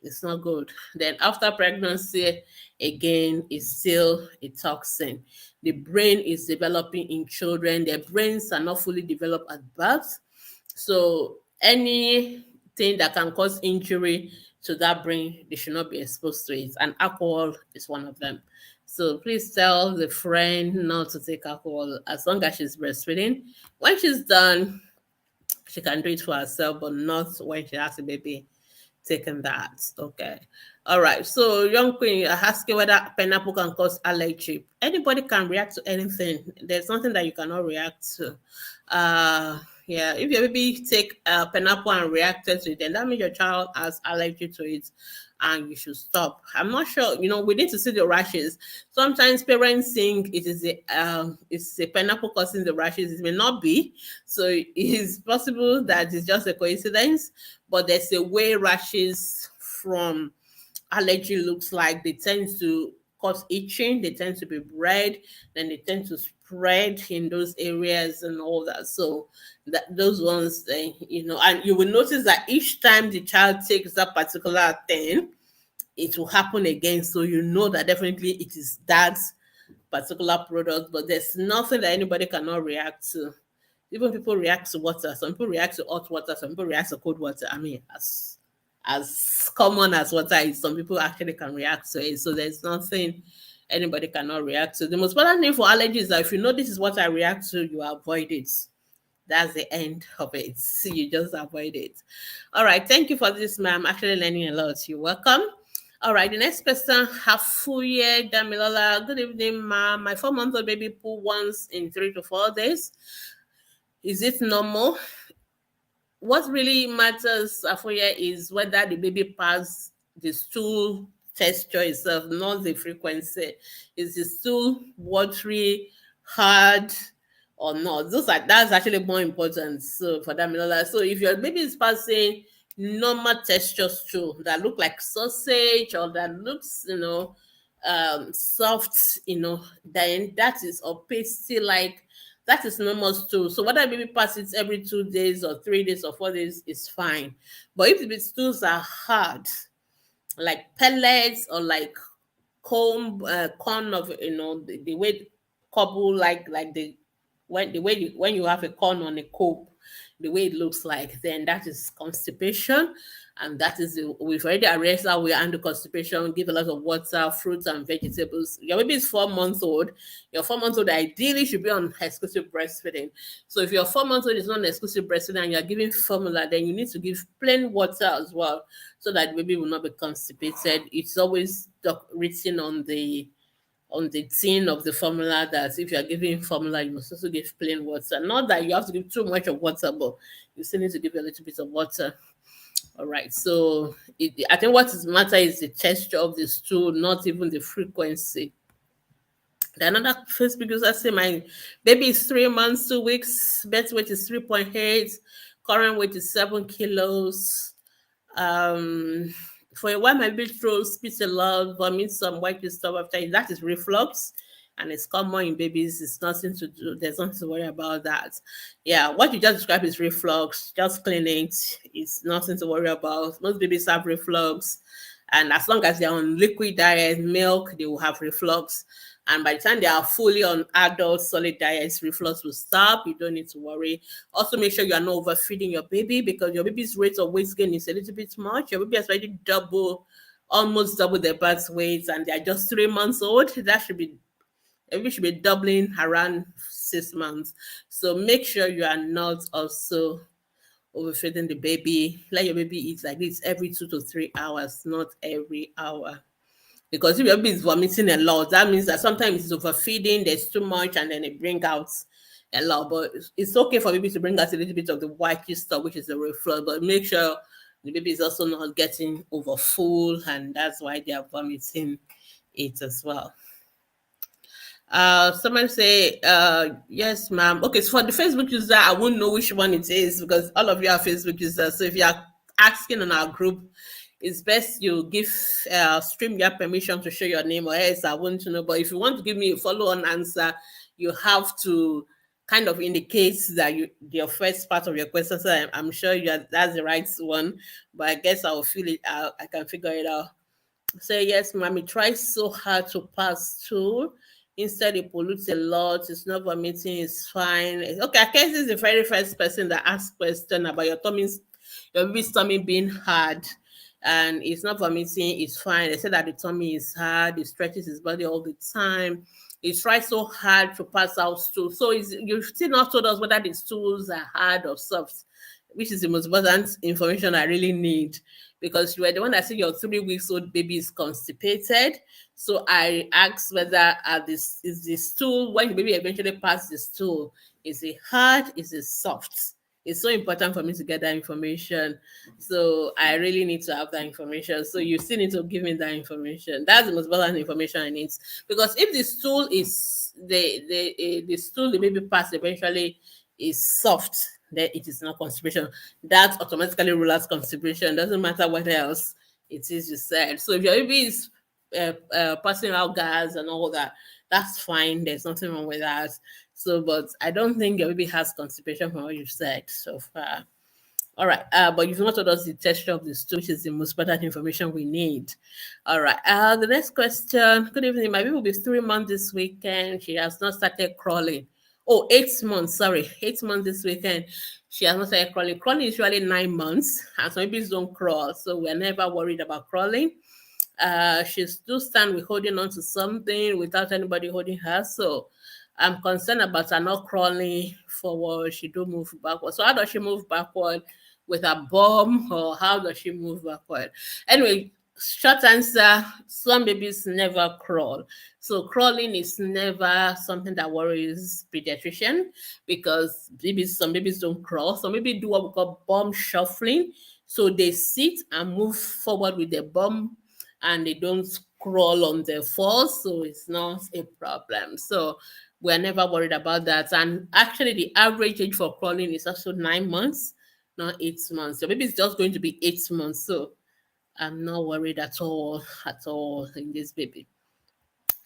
It's not good. Then after pregnancy, again, it's still a toxin. The brain is developing in children. Their brains are not fully developed at birth. So anything that can cause injury to that brain, they should not be exposed to it. And alcohol is one of them. So please tell the friend not to take alcohol as long as she's breastfeeding. When she's done, she can do it for herself, but not when she has a baby taking that. Okay. All right. So, young queen, you're asking whether pineapple can cause allergy. Anybody can react to anything. There's nothing that you cannot react to. Yeah. If your baby take pineapple and reacted to it, then that means your child has allergy to it, and you should stop. I'm not sure. We need to see the rashes. Sometimes parents think it's a pineapple causing the rashes. It may not be. So it is possible that it's just a coincidence, but there's a way rashes from allergy looks like. They tend to cause itching, they tend to be red, then they tend to spread in those areas and all that. So those ones, and you will notice that each time the child takes that particular thing, it will happen again. So you know that definitely it is that particular product, but there's nothing that anybody cannot react to. Even people react to water. Some people react to hot water. Some people react to cold water. I mean, as common as water is, some people actually can react to it. So there's nothing anybody cannot react to. The most important thing for allergies is that if you know this is what I react to, you avoid it. That's the end of it. You just avoid it. All right. Thank you for this, ma'am. Actually learning a lot. You're welcome. All right. The next person, Hafuye Damilola. Good evening, ma'am. My 4-month-old baby poo once in 3 to 4 days. Is it normal? What really matters, Afoya, is whether the baby pass the stool texture itself, not the frequency. Is the stool watery, hard, or not? That's actually more important. So for that, Minola. So if your baby is passing normal texture stool that look like sausage or that looks, soft, then that is, or pasty like, that is normal stool. So whether baby passes every 2 days or 3 days or 4 days is fine. But if the stools are hard, like pellets or like corn of, the way cobble, like when you have a corn on a cob, the way it looks like, then that is constipation. And that is we've already arranged how we handle constipation. Give a lot of water, fruits and vegetables. Your baby is 4 months old. Your 4 months old ideally should be on exclusive breastfeeding. So if your 4 months old is not on exclusive breastfeeding and you're giving formula, then you need to give plain water as well, so that the baby will not be constipated. It's always written on the tin of the formula that if you are giving formula, you must also give plain water. Not that you have to give too much of water, but you still need to give a little bit of water. All right. So I think what is matter is the texture of the stool, not even the frequency. The another Facebook user say my baby is 3 months, 2 weeks, birth weight is 3.8, current weight is 7 kilos. Um, for a while, my baby throws, spits a lot, vomits some white stuff after it. That is reflux, and it's common in babies. It's nothing to do. There's nothing to worry about that. Yeah, what you just described is reflux. Just clean it. It's nothing to worry about. Most babies have reflux, and as long as they're on liquid diet, milk, they will have reflux. And by the time they are fully on adult solid diets, reflux will stop. You don't need to worry. Also, make sure you are not overfeeding your baby, because your baby's rate of weight gain is a little bit much. Your baby has already almost double their birth weight, and they're just 3 months old. Baby should be doubling around 6 months. So make sure you are not also overfeeding the baby. Let your baby eat like this every 2 to 3 hours, not every hour. Because if your baby is vomiting a lot, that means that sometimes it's overfeeding, there's too much, and then it brings out a lot. But it's okay for baby to bring out a little bit of the white stuff, which is the reflux, but make sure the baby is also not getting over full, and that's why they are vomiting it as well. Someone say, yes, ma'am. Okay, so for the Facebook user, I won't know which one it is because all of you are Facebook users. So if you are asking on our group, it's best you give stream your permission to show your name, or else I want to know. But if you want to give me a follow-on answer, you have to kind of indicate that your first part of your question. So I'm sure that's the right one, but I guess I'll feel it out. I can figure it out. Say, yes, mommy tries so hard to pass through. Instead, it pollutes a lot. It's not vomiting. It's fine. Okay, I guess this is the very first person that asked question about your baby's tummy being hard, and it's not vomiting. It's fine. They said that the tummy is hard. It stretches his body all the time. He tries so hard to pass out stool. So you've still not told us whether the stools are hard or soft. which is the most important information I really need, because you were the one that said your 3 weeks old baby is constipated. So I asked whether this is the stool, when the baby eventually passes the stool, is it hard, is it soft? It's so important for me to get that information. So I really need to have that information. So you still need to give me that information. That's the most important information I need. Because if the stool is the stool the baby pass eventually is soft, then it is not constipation. That automatically rules out constipation. Doesn't matter what else it is you said. So if your baby is passing out gas and all that, that's fine. There's nothing wrong with that. So, but I don't think your baby has constipation from what you've said so far. All right, but you've not told us the texture of the stool, which is the most important information we need. All right, the next question. Good evening. My baby will be 3 months this weekend. She has not started crawling. Oh, 8 months. Sorry, 8 months this weekend. She has not started crawling. Crawling is usually 9 months, and some babies don't crawl, so we're never worried about crawling. She still stand with holding on to something without anybody holding her. So I'm concerned about her not crawling forward. She do move backward. So how does she move backward? With a bum, or how does she move backward? Anyway, short answer, some babies never crawl. So crawling is never something that worries pediatrician, because some babies don't crawl. Some babies do what we call bum shuffling. So they sit and move forward with their bum, and they don't crawl on their fours, so it's not a problem. So we're never worried about that. And actually, the average age for crawling is also 9 months, not 8 months. So maybe it's just going to be 8 months. So I'm not worried at all in this baby.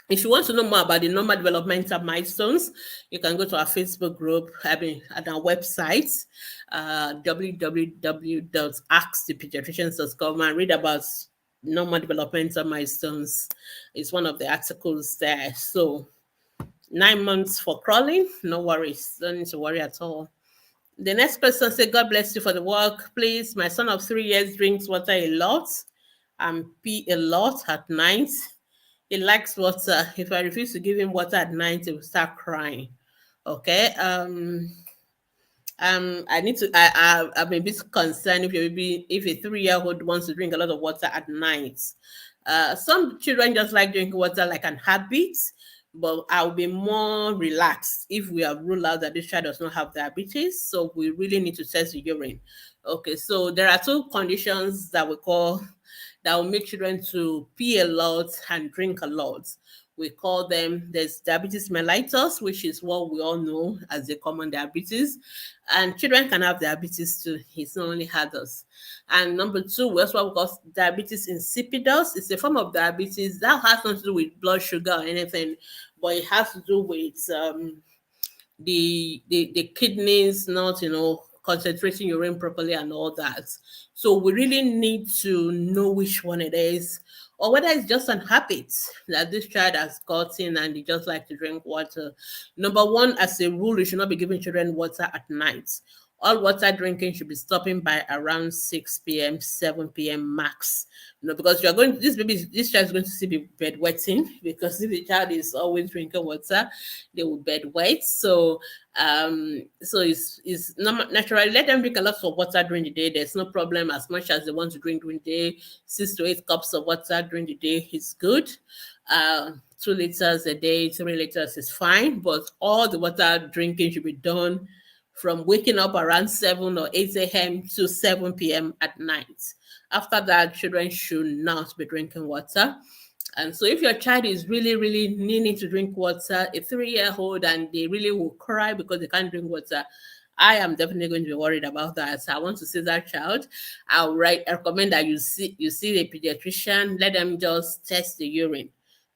If you want to know more about the normal developmental milestones, you can go to our Facebook group, at our website, www.askthepediatricians.com, and read about normal developmental milestones. It's one of the articles there. So 9 months for crawling, no worries. Don't need to worry at all. The next person said, God bless you for the work. Please, my son of 3 years drinks water a lot and pee a lot at night. He likes water. If I refuse to give him water at night, he will start crying. Okay. I need to. I'm a bit concerned if a 3-year-old wants to drink a lot of water at night. Some children just like drinking water like an habit, but I'll be more relaxed if we have ruled out that this child does not have diabetes. So we really need to test the urine. Okay, so there are two conditions that we call that will make children to pee a lot and drink a lot. We call them, there's diabetes mellitus, which is what we all know as the common diabetes. And children can have diabetes too. It's not only adults. And number two, we also call diabetes insipidus. It's a form of diabetes that has nothing to do with blood sugar or anything, but it has to do with the kidneys not concentrating urine properly and all that. So we really need to know which one it is, or whether it's just an habit that this child has gotten and they just like to drink water. Number one, as a rule, you should not be giving children water at night. All water drinking should be stopping by around 6 p.m., 7 p.m. max. Because you're going this child is going to see be bedwetting, because if the child is always drinking water, they will bedwet. So it's not naturally, let them drink a lot of water during the day. There's no problem as much as they want to drink during the day. 6 to 8 cups of water during the day is good. 2 liters a day, 3 liters is fine, but all the water drinking should be done from waking up around 7 or 8 a.m. to 7 p.m. at night. After that, children should not be drinking water. And so if your child is really, really needing to drink water, a 3-year-old, and they really will cry because they can't drink water, I am definitely going to be worried about that. So I want to see that child. I recommend that you see the pediatrician. Let them just test the urine.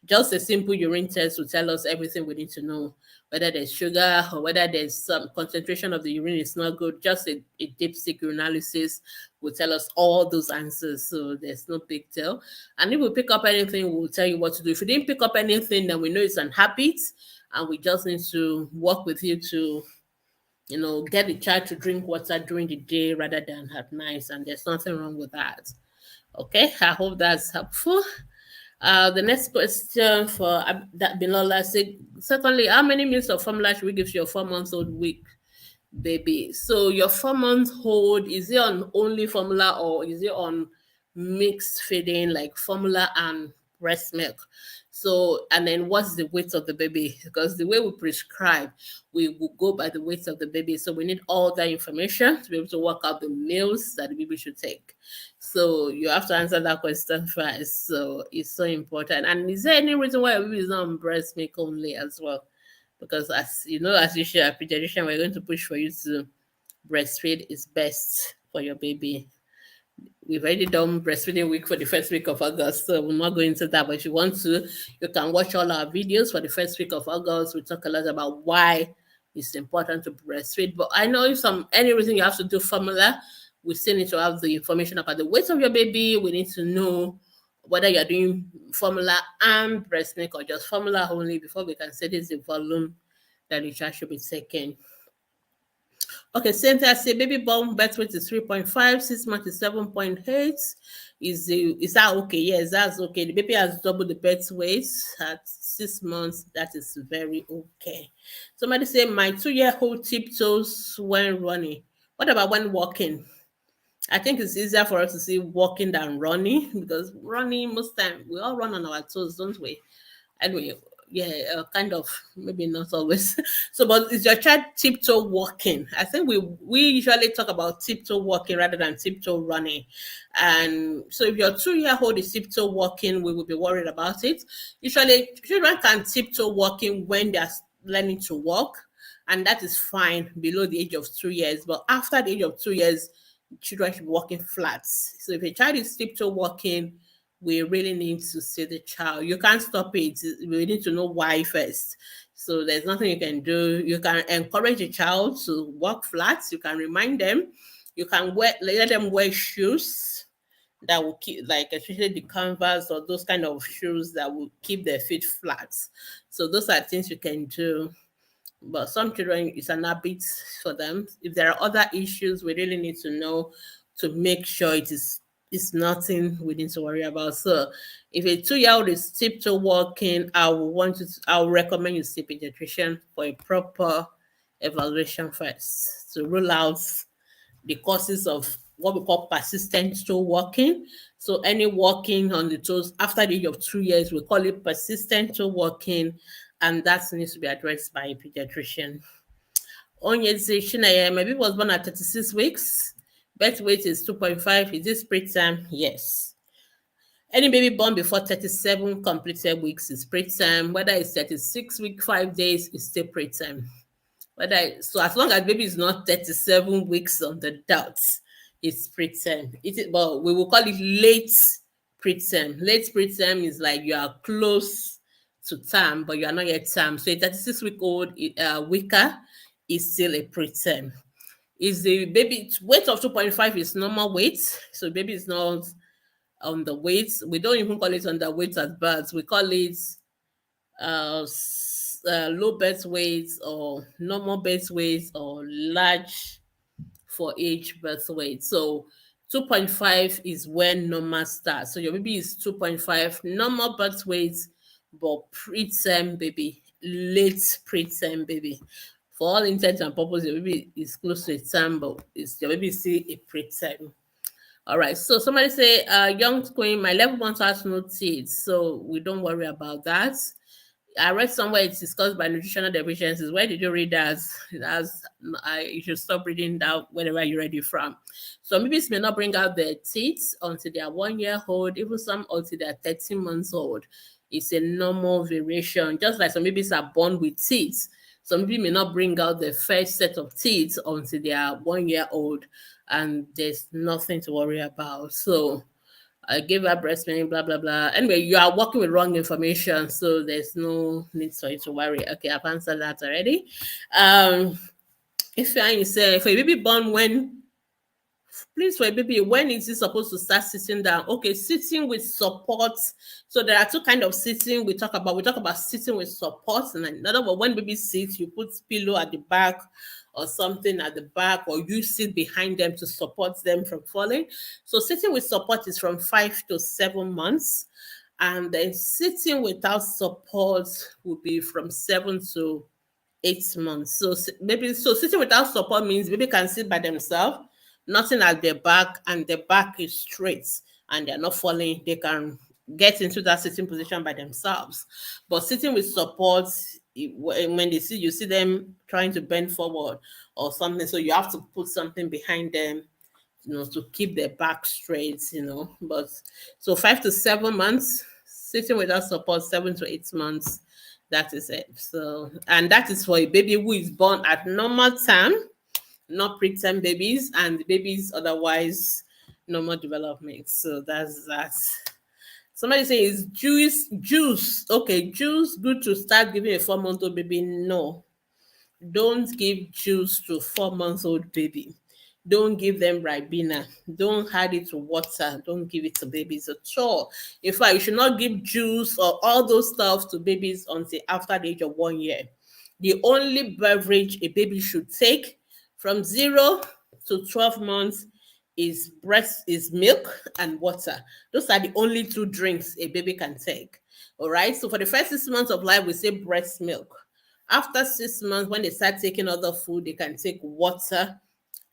Just a simple urine test will tell us everything we need to know, whether there's sugar or whether there's some concentration of the urine is not good. Just a dipstick urinalysis will tell us all those answers. So there's no big deal. And if we pick up anything, we'll tell you what to do. If we didn't pick up anything, then we know it's an habit, and we just need to work with you to get the child to drink water during the day rather than at night. And there's nothing wrong with that. Okay, I hope that's helpful. The next question for that Bilola said, secondly, how many meals of formula should we give to your 4-month-old week baby. So your 4 month hold, is it on only formula or is it on mixed feeding like formula and breast milk? So, and then what's the weight of the baby? Because the way we prescribe, we will go by the weight of the baby. So we need all that information to be able to work out the meals that the baby should take. So you have to answer that question first. So it's so important. And is there any reason why a baby is not on breast milk only as well? Because as you know, as you share a pediatrician, we're going to push for you to breastfeed is best for your baby. We've already done breastfeeding week for the first week of August, so we'll not go into that. But if you want to, you can watch all our videos for the first week of August. We talk a lot about why it's important to breastfeed. But I know if any reason you have to do formula, we still need to have the information about the weight of your baby. We need to know whether you're doing formula and breast milk or just formula only before we can say this is the volume that the child should be taking. Okay, Cynthia say baby born birth weight is 3.5, 6 months is 7.8. Is that okay? Yes, that's okay. The baby has double the birth weight at 6 months. That is very okay. Somebody say my 2-year-old tiptoes when running. What about when walking? I think it's easier for us to see walking than running because running most time we all run on our toes, don't we? Anyway, yeah, kind of maybe not always. So, but is your child tiptoe walking? I think we usually talk about tiptoe walking rather than tiptoe running. And so, if your 2-year-old is tiptoe walking, we will be worried about it. Usually, children can tiptoe walking when they are learning to walk, and that is fine below the age of 2 years. But after the age of 2 years, children should be walking flat. So, if a child is tiptoe walking, we really need to see the child. You can't stop it. We need to know why first. So there's nothing you can do. You can encourage a child to walk flat. You can remind them. You can let them wear shoes that will keep, like especially the canvas or those kind of shoes that will keep their feet flat. So those are things you can do. But some children, it's an habit for them. If there are other issues, we really need to know to make sure it's nothing we need to worry about. So if a 2-year-old is tiptoe walking, I will recommend you see a pediatrician for a proper evaluation first to rule out the causes of what we call persistent toe walking. So any walking on the toes after the age of 2 years, we call it persistent toe walking, and that needs to be addressed by a pediatrician. Onyezi Chinaya, my baby was born at 36 weeks. Birth weight is 2.5. Is this preterm? Yes. Any baby born before 37 completed weeks is preterm. Whether it's 36 week, 5 days, is still preterm. So as long as baby is not 37 weeks on the dot, it's preterm. But we will call it late preterm. Late preterm is like you are close to term, but you are not yet term. So a 36-week-old weaker is still a preterm. Is the baby weight of 2.5 is normal weight, so baby is not on the weight. We don't even call it underweight at birth. We call it low birth weight or normal birth weight or large for age birth weight. So 2.5 is when normal starts. So your baby is 2.5 normal birth weight, but preterm baby, late preterm baby. For all intents and purposes, your baby is close to a term, but your baby is still a preterm. All right. So somebody say, young queen, my level 1 has no teeth, so we don't worry about that. I read somewhere it's discussed by nutritional deficiencies. Where did you read that? You should stop reading that wherever you read it from. So babies may not bring out their teeth until they are 1 year old, even some until they are 13 months old. It's a normal variation. Just like some babies are born with teeth, some people may not bring out the first set of teeth until they are 1 year old, and there's nothing to worry about. So I gave her breast milk, blah, blah, blah. Anyway, you are working with wrong information, so there's no need for you to worry. Okay, I've answered that already. If you say, for a baby born for a baby, when is it supposed to start sitting down? Okay, sitting with support. So there are two kinds of sitting we talk about. We talk about sitting with support, and another one, when baby sits, you put pillow at the back or something at the back, or you sit behind them to support them from falling. So sitting with support is from 5 to 7 months, and then sitting without support will be from 7 to 8 months. So maybe so sitting without support means baby can sit by themselves, nothing at their back, and the back is straight, and they're not falling. They can get into that sitting position by themselves. But sitting with support, when they see you see them trying to bend forward or something, so you have to put something behind them, to keep their back straight. But so 5 to 7 months, sitting without support, 7 to 8 months, that is it. So, and that is for a baby who is born at normal time, not preterm babies, and the babies otherwise normal development. So that's that. Somebody say is juice. Okay, juice good to start giving a 4 month old baby? No, don't give juice to 4 months old baby. Don't give them ribena. Don't add it to water. Don't give it to babies at all. In fact, you should not give juice or all those stuff to babies until after the age of 1 year. The only beverage a baby should take from 0 to 12 months is milk and water. Those are the only two drinks a baby can take. All right. So for the first 6 months of life, we say breast milk. After 6 months, when they start taking other food, they can take water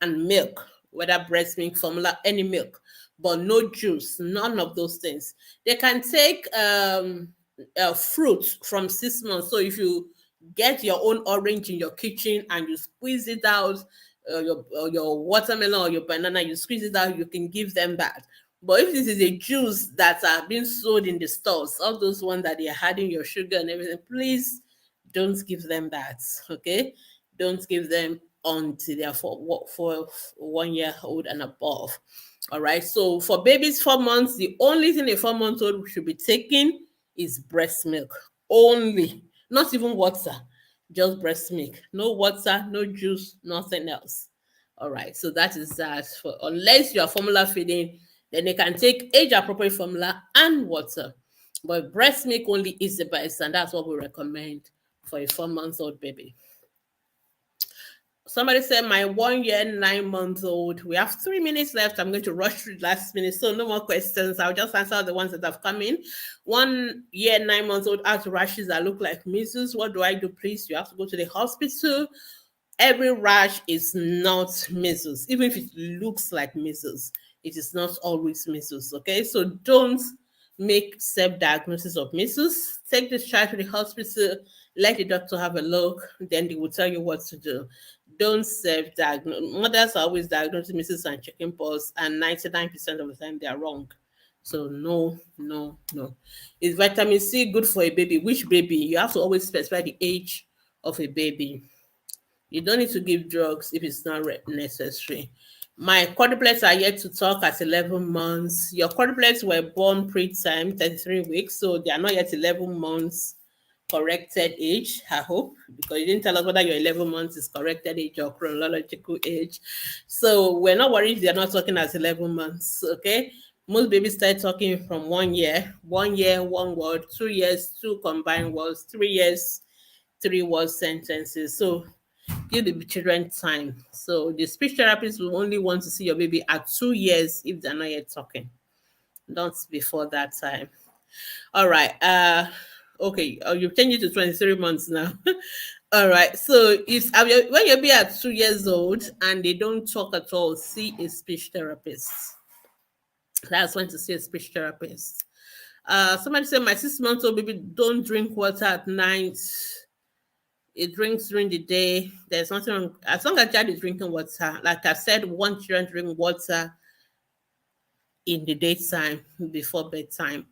and milk, whether breast milk, formula, any milk, but no juice, none of those things. They can take fruit from 6 months. So if you get your own orange in your kitchen and you squeeze it out, your watermelon or your banana, you squeeze it out, you can give them that. But if this is a juice that are being sold in the stores, all those ones that they are adding your sugar and everything, please don't give them that. Okay, don't give them until they are for 1 year old and above. All right. So for babies 4 months, the only thing a 4 month old should be taking is breast milk only, not even water, just breast milk. No water, no juice, nothing else. All right. So that is that. For unless you are formula feeding, then they can take age appropriate formula and water. But breast milk only is the best, and that's what we recommend for a 4 month old baby. Somebody said my 1 year, 9 months old. We have 3 minutes left. I'm going to rush through the last minute. So no more questions. I'll just answer the ones that have come in. 1 year, 9 months old has rashes that look like measles. What do I do, please? You have to go to the hospital. Every rash is not measles. Even if it looks like measles, it is not always measles. Okay, so don't make self-diagnosis of measles. Take this child to the hospital, let the doctor have a look, then they will tell you what to do. Don't self-diagnose. Mothers are always diagnosing measles and chickenpox, and 99% of the time they are wrong. So no, no, no. Is vitamin C good for a baby? Which baby? You have to always specify the age of a baby. You don't need to give drugs if it's not necessary. My quadruplets are yet to talk at 11 months. Your quadruplets were born pre-time, 33 weeks, so they are not yet 11 months corrected age, I hope, because you didn't tell us whether your 11 months is corrected age or chronological age. So we're not worried if they're not talking at 11 months, okay? Most babies start talking from 1 year, 1 year, one word, 2 years, two combined words, 3 years, 3 word sentences. So give the children time. So the speech therapist will only want to see your baby at 2 years if they're not yet talking, not before that time. All right. Okay. You've changed it to 23 months now. All right. So if when your baby at 2 years old and they don't talk at all, see a speech therapist. That's when to see a speech therapist. Somebody said my 6 month old baby don't drink water at night. It drinks during the day. There's nothing wrong. As long as child is drinking water, like I said, one children drink water in the daytime before bedtime.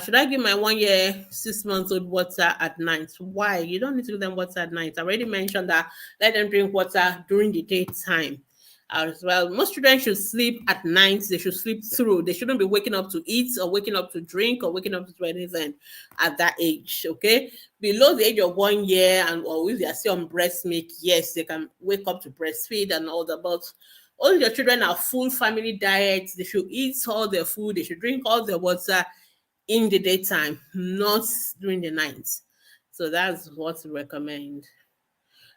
Should I give my 1 year, 6 months old water at night? Why? You don't need to give them water at night. I already mentioned that let them drink water during the daytime as well. Most children should sleep at night. They should sleep through. They shouldn't be waking up to eat or waking up to drink or waking up to do anything at that age. Okay, below the age of 1 year and or if they are still on breast milk, yes, they can wake up to breastfeed and all that. But all your children are full family diets. They should eat all their food. They should drink all their water in the daytime, not during the night. So that's what we recommend.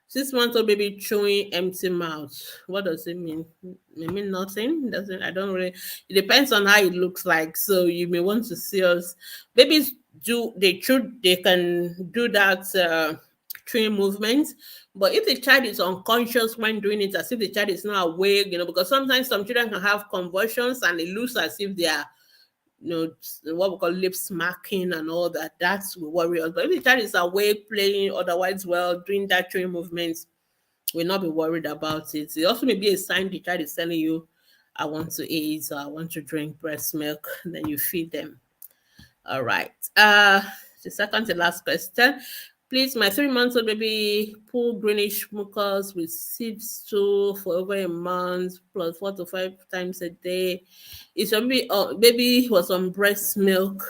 6 months old baby chewing empty mouth. What does it mean? It mean nothing. Doesn't I don't really. It depends on how it looks like. So you may want to see us. Babies do they chew. They can do that chewing movements. But if the child is unconscious when doing it, as if the child is not awake, because sometimes some children can have convulsions and it looks as if they are, what we call lip smacking and all that. That's we worry us. But if the child is awake, playing, otherwise well, doing that chewing movements, we'll not be worried about it. It also may be a sign the child is telling you, I want to eat or I want to drink breast milk. Then you feed them. All right. The second to last question. Please, my 3 months old baby pull greenish mucus with seed stool for over a month, plus 4 to 5 times a day. Is your baby was on breast milk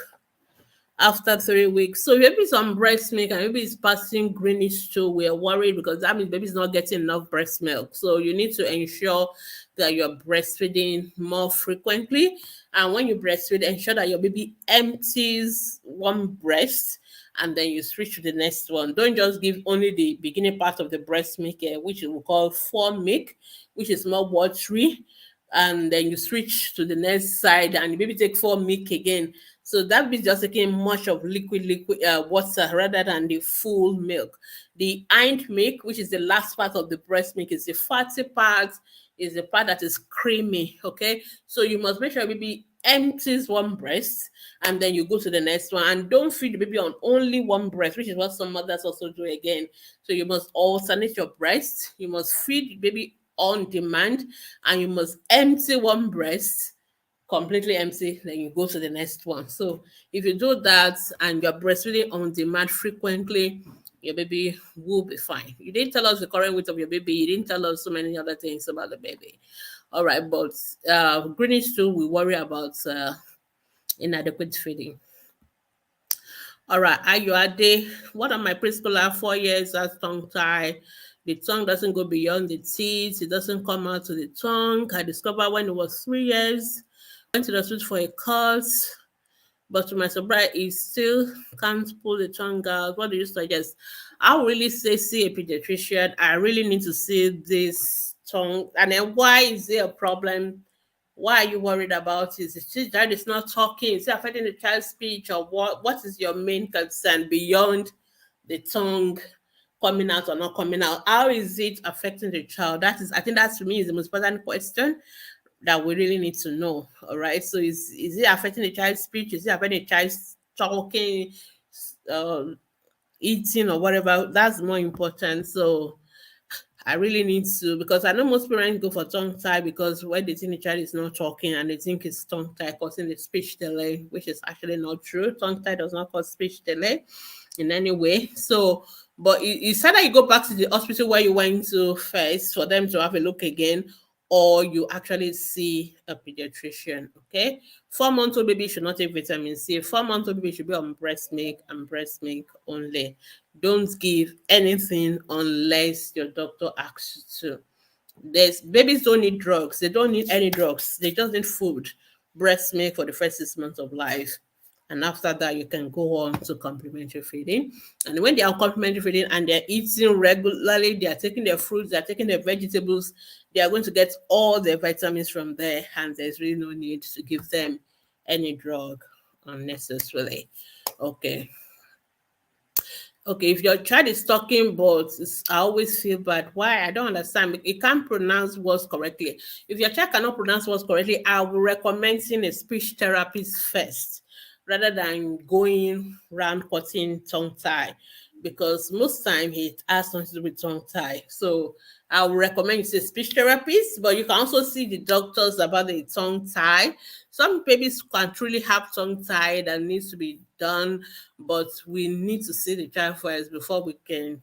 after 3 weeks? So maybe it's on breast milk and maybe it's passing greenish stool. We're worried because that means baby's not getting enough breast milk. So you need to ensure that you're breastfeeding more frequently. And when you breastfeed, ensure that your baby empties one breast and then you switch to the next one. Don't just give only the beginning part of the breast milk, which we call fore milk, which is more watery, and then you switch to the next side and maybe take fore milk again. So that means just taking much of liquid water rather than the full milk. The hind milk, which is the last part of the breast milk, is the fatty part, is the part that is creamy. Okay, so you must make sure your baby empties one breast and then you go to the next one, and don't feed the baby on only one breast, which is what some mothers also do again. So you must alternate your breast. You must feed the baby on demand, and you must empty one breast completely empty, then you go to the next one. So if you do that and you're breastfeeding on demand frequently, your baby will be fine. You didn't tell us the current weight of your baby. You didn't tell us so many other things about the baby. All right, but greenish too, we worry about inadequate feeding. All right, Ayoade, one of my preschooler, 4 years, has tongue tie. The tongue doesn't go beyond the teeth. It doesn't come out to the tongue. I discovered when it was 3 years. Went to the hospital for a course, but to my surprise, he still can't pull the tongue out. What do you suggest? I would really say see a pediatrician. I really need to see this tongue. And then why is there a problem? Why are you worried about it? Is the child is not talking? Is it affecting the child's speech, or what? What is your main concern beyond the tongue coming out or not coming out? How is it affecting the child? That is, I think that to me is the most important question that we really need to know. All right. So is it affecting the child's speech? Is it affecting the child's talking, uh, eating, or whatever? That's more important. So I really need to, because I know most parents go for tongue tie because when they think the child is not talking and they think it's tongue tie causing the speech delay, which is actually not true. Tongue tie does not cause speech delay in any way. So, but you said that you go back to the hospital where you went to first for them to have a look again, or you actually see a pediatrician. Okay, 4 month old baby should not take vitamin C. 4 month old baby should be on breast milk and breast milk only. Don't give anything unless your doctor asks you to. There's babies don't need drugs. They don't need any drugs. They just need food, breast milk for the first 6 months of life. And after that, you can go on to complementary feeding. And when they are complementary feeding and they're eating regularly, they are taking their fruits, they're taking their vegetables, they are going to get all their vitamins from there. And there's really no need to give them any drug unnecessarily. Okay. Okay, if your child is talking, but I always feel bad. Why? I don't understand. It can't pronounce words correctly. If your child cannot pronounce words correctly, I will recommend seeing a speech therapist first, rather than going round cutting tongue tie, because most time it has something to do with tongue tie. So I would recommend you see a speech therapist, but you can also see the doctors about the tongue tie. Some babies can truly have tongue tie that needs to be done, but we need to see the child first before we can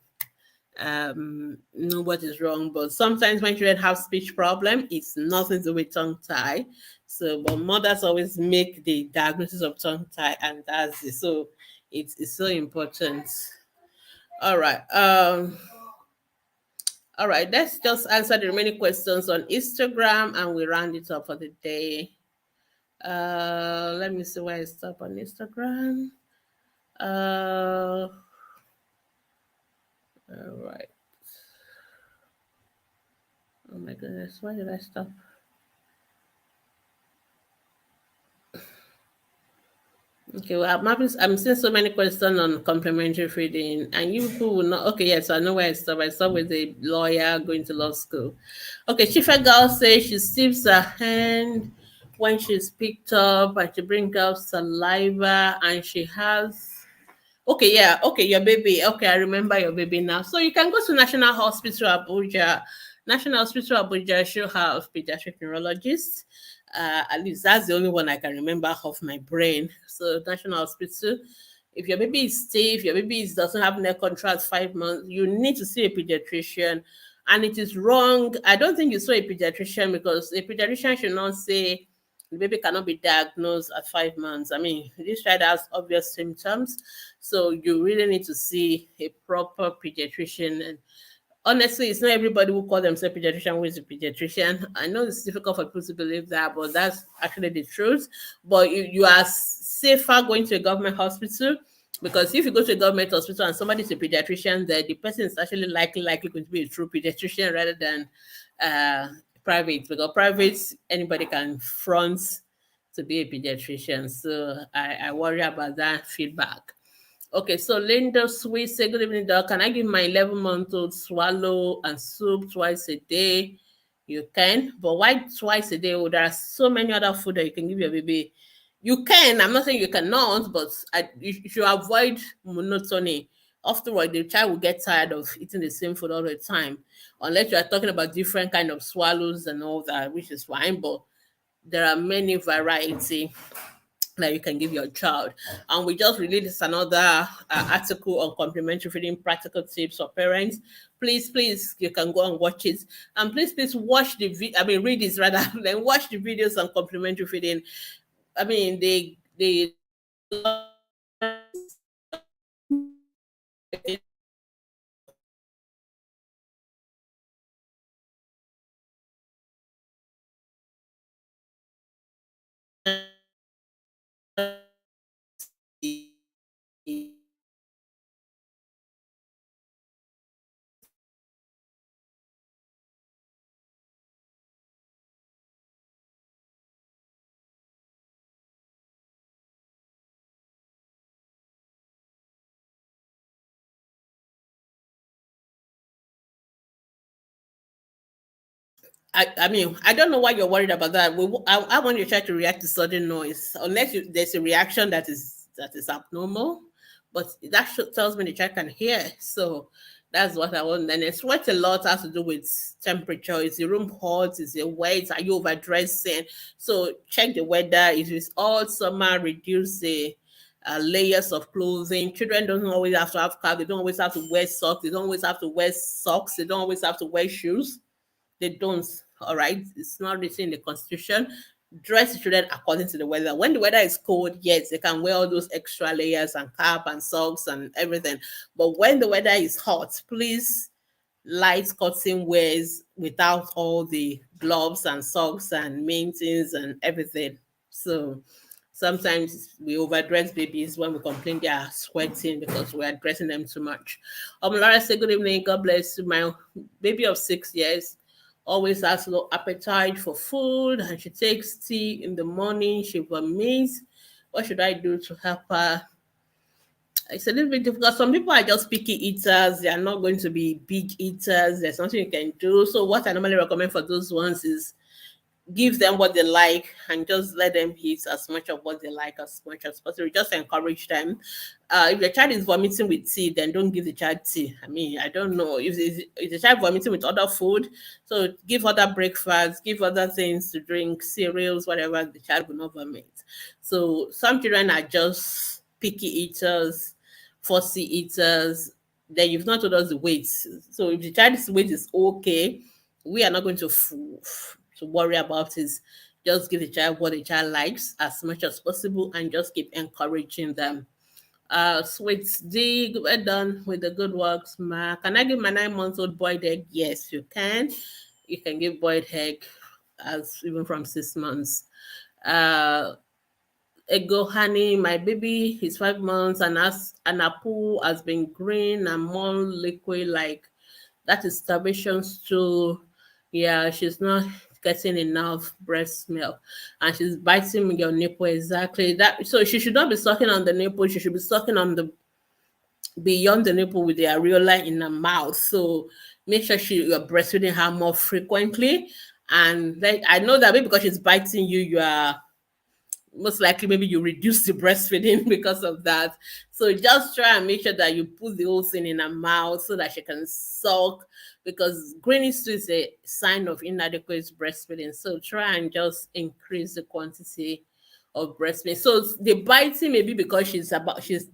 know what is wrong. But sometimes when children have speech problem, it's nothing to do with tongue tie. So, but mothers always make the diagnosis of tongue tie, and that's it. So it's so important. All right. All right, let's just answer the remaining questions on Instagram and we round it up for the day. Let me see where I stop on Instagram. All right. Oh my goodness, why did I stop? Okay, well, I'm seeing so many questions on complementary feeding, and you people will not. Okay, yes, I know where I stop. I stop with a lawyer going to law school. Okay, Chifa girl says she steeps her hand when she's picked up, and she brings out saliva, and she has. Okay, yeah, okay, your baby. Okay, I remember your baby now. So you can go to National Hospital Abuja. National Hospital Abuja should have pediatric neurologists. At least that's the only one I can remember off my brain. So National Hospital. If your baby is stiff, your baby doesn't have neck contrast 5 months, you need to see a pediatrician. And it is wrong. I don't think you saw a pediatrician because a pediatrician should not say the baby cannot be diagnosed at 5 months. I mean, this child has obvious symptoms, so you really need to see a proper pediatrician. And honestly, it's not everybody who call themselves pediatrician who is a pediatrician. I know it's difficult for people to believe that, but that's actually the truth. But you are safer going to a government hospital, because if you go to a government hospital and somebody's a pediatrician there, the person is actually likely going to be a true pediatrician rather than uh, private. Because private, anybody can front to be a pediatrician. So I worry about that feedback. Okay, so Linda Sweet say, good evening, doc. Can I give my 11-month-old swallow and soup twice a day? You can, but why twice a day? Oh, there are so many other food that you can give your baby. You can. I'm not saying you cannot, but you should avoid monotony. Afterward, the child will get tired of eating the same food all the time, unless you are talking about different kind of swallows and all that, which is fine. But there are many variety that you can give your child. And we just released another article on complementary feeding practical tips for parents. Please, you can go and watch it. And please watch the read this rather than watch the videos on complementary feeding. I mean, they I mean, I don't know why you're worried about that. I want you to try to react to sudden noise, unless there's a reaction that is abnormal. But that tells me the child can hear. So that's what I want. And sweat a lot has to do with temperature. Is the room hot? Is it wet? Are you overdressing? So check the weather. If it's all summer, reduce the layers of clothing. Children don't always have to have clothes. They don't always have to wear socks. They don't always have to wear socks. They don't always have to wear shoes. They don't. All right. It's not written in the constitution. Dress children according to the weather. When the weather is cold, yes, they can wear all those extra layers and cap and socks and everything. But when the weather is hot, please light cotton wears without all the gloves and socks and mittens and everything. So sometimes we overdress babies when we complain they are sweating because we are dressing them too much. Laura say, good evening. God bless you. My baby of 6 years always has low appetite for food, and she takes tea in the morning. She vomits. What should I do to help her? It's a little bit difficult. Some people are just picky eaters. They are not going to be big eaters. There's nothing you can do. So what I normally recommend for those ones is give them what they like and just let them eat as much of what they like as much as possible. Just encourage them. If the child is vomiting with tea, then don't give the child tea. I mean, I don't know if the child vomiting with other food, so give other breakfast, give other things to drink, cereals, whatever. The child will not vomit. So some children are just picky eaters, fussy eaters. Then you've not told us the weight. So if the child's weight is okay, we are not going to worry about it. Just give the child what the child likes as much as possible and just keep encouraging them. Sweet D, well done with the good works, Ma. Can I give my 9 month old boiled egg? Yes, you can. You can give boiled egg as even from 6 months. Uh, Ego honey, my baby is 5 months and a pool has been green and more liquid like that is starvation stool. Yeah, she's not. getting enough breast milk, and she's biting your nipple exactly that. So she should not be sucking on the nipple. She should be sucking on the beyond the nipple with the areola in her mouth. So make sure you're breastfeeding her more frequently. And like I know that maybe because she's biting you, you are most likely maybe you reduce the breastfeeding because of that. So just try and make sure that you put the whole thing in her mouth so that she can suck, because greenish tooth is a sign of inadequate breastfeeding. So try and just increase the quantity of breast milk. So the biting may be because she's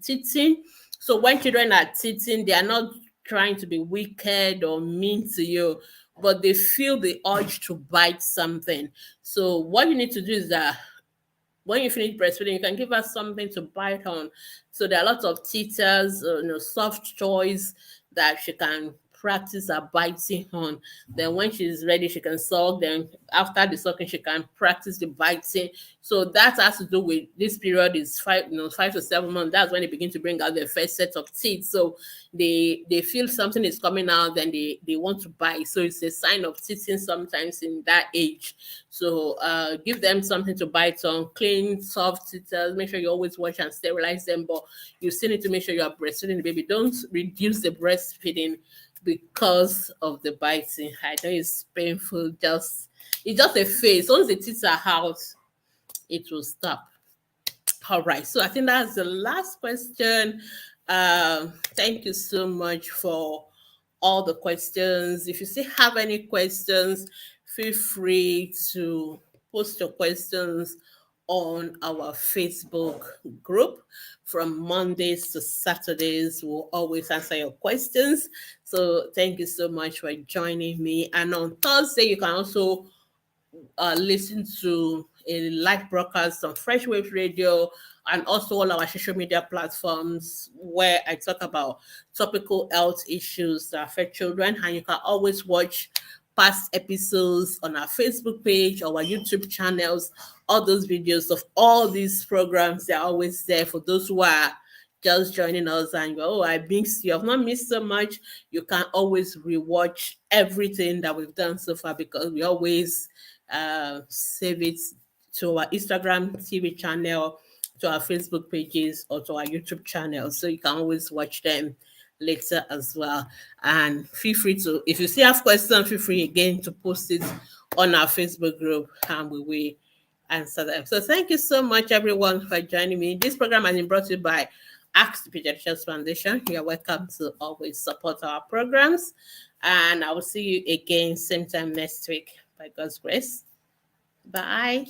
teething. So when children are teething, they are not trying to be wicked or mean to you, but they feel the urge to bite something. So what you need to do is that when you finish breastfeeding, you can give her something to bite on. So there are lots of teethers, soft toys that she can practice her biting on. Then when she's ready, she can suck. Then after the sucking, she can practice the biting. So that has to do with this period is 5 to 7 months. That's when they begin to bring out their first set of teeth. So they feel something is coming out, then they want to bite. So it's a sign of teething sometimes in that age. So give them something to bite on, clean, soft teethers. Make sure you always wash and sterilize them, but you still need to make sure you are breastfeeding the baby. Don't reduce the breastfeeding because of the biting. I know it's painful. It's just a phase. Once the teeth are out, it will stop. All right. So I think that's the last question. Thank you so much for all the questions. If you still have any questions, feel free to post your questions on our Facebook group. From Mondays to Saturdays, we'll always answer your questions. So thank you so much for joining me. And on Thursday, you can also listen to a live broadcast on Fresh Wave Radio and also all our social media platforms where I talk about topical health issues that affect children. And you can always watch past episodes on our Facebook page or our YouTube channels. All those videos of all these programs, they're always there for those who are just joining us and go, oh, I missed you. I've not missed so much. You can always rewatch everything that we've done so far, because we always save it to our Instagram TV channel, to our Facebook pages, or to our YouTube channel. So you can always watch them later as well. And feel free to, if you still have questions, feel free again to post it on our Facebook group and we will answer them. So thank you so much, everyone, for joining me. This program has been brought to you by Ask the Pediatricians Foundation. You are welcome to always support our programs. And I will see you again same time next week by God's grace. Bye.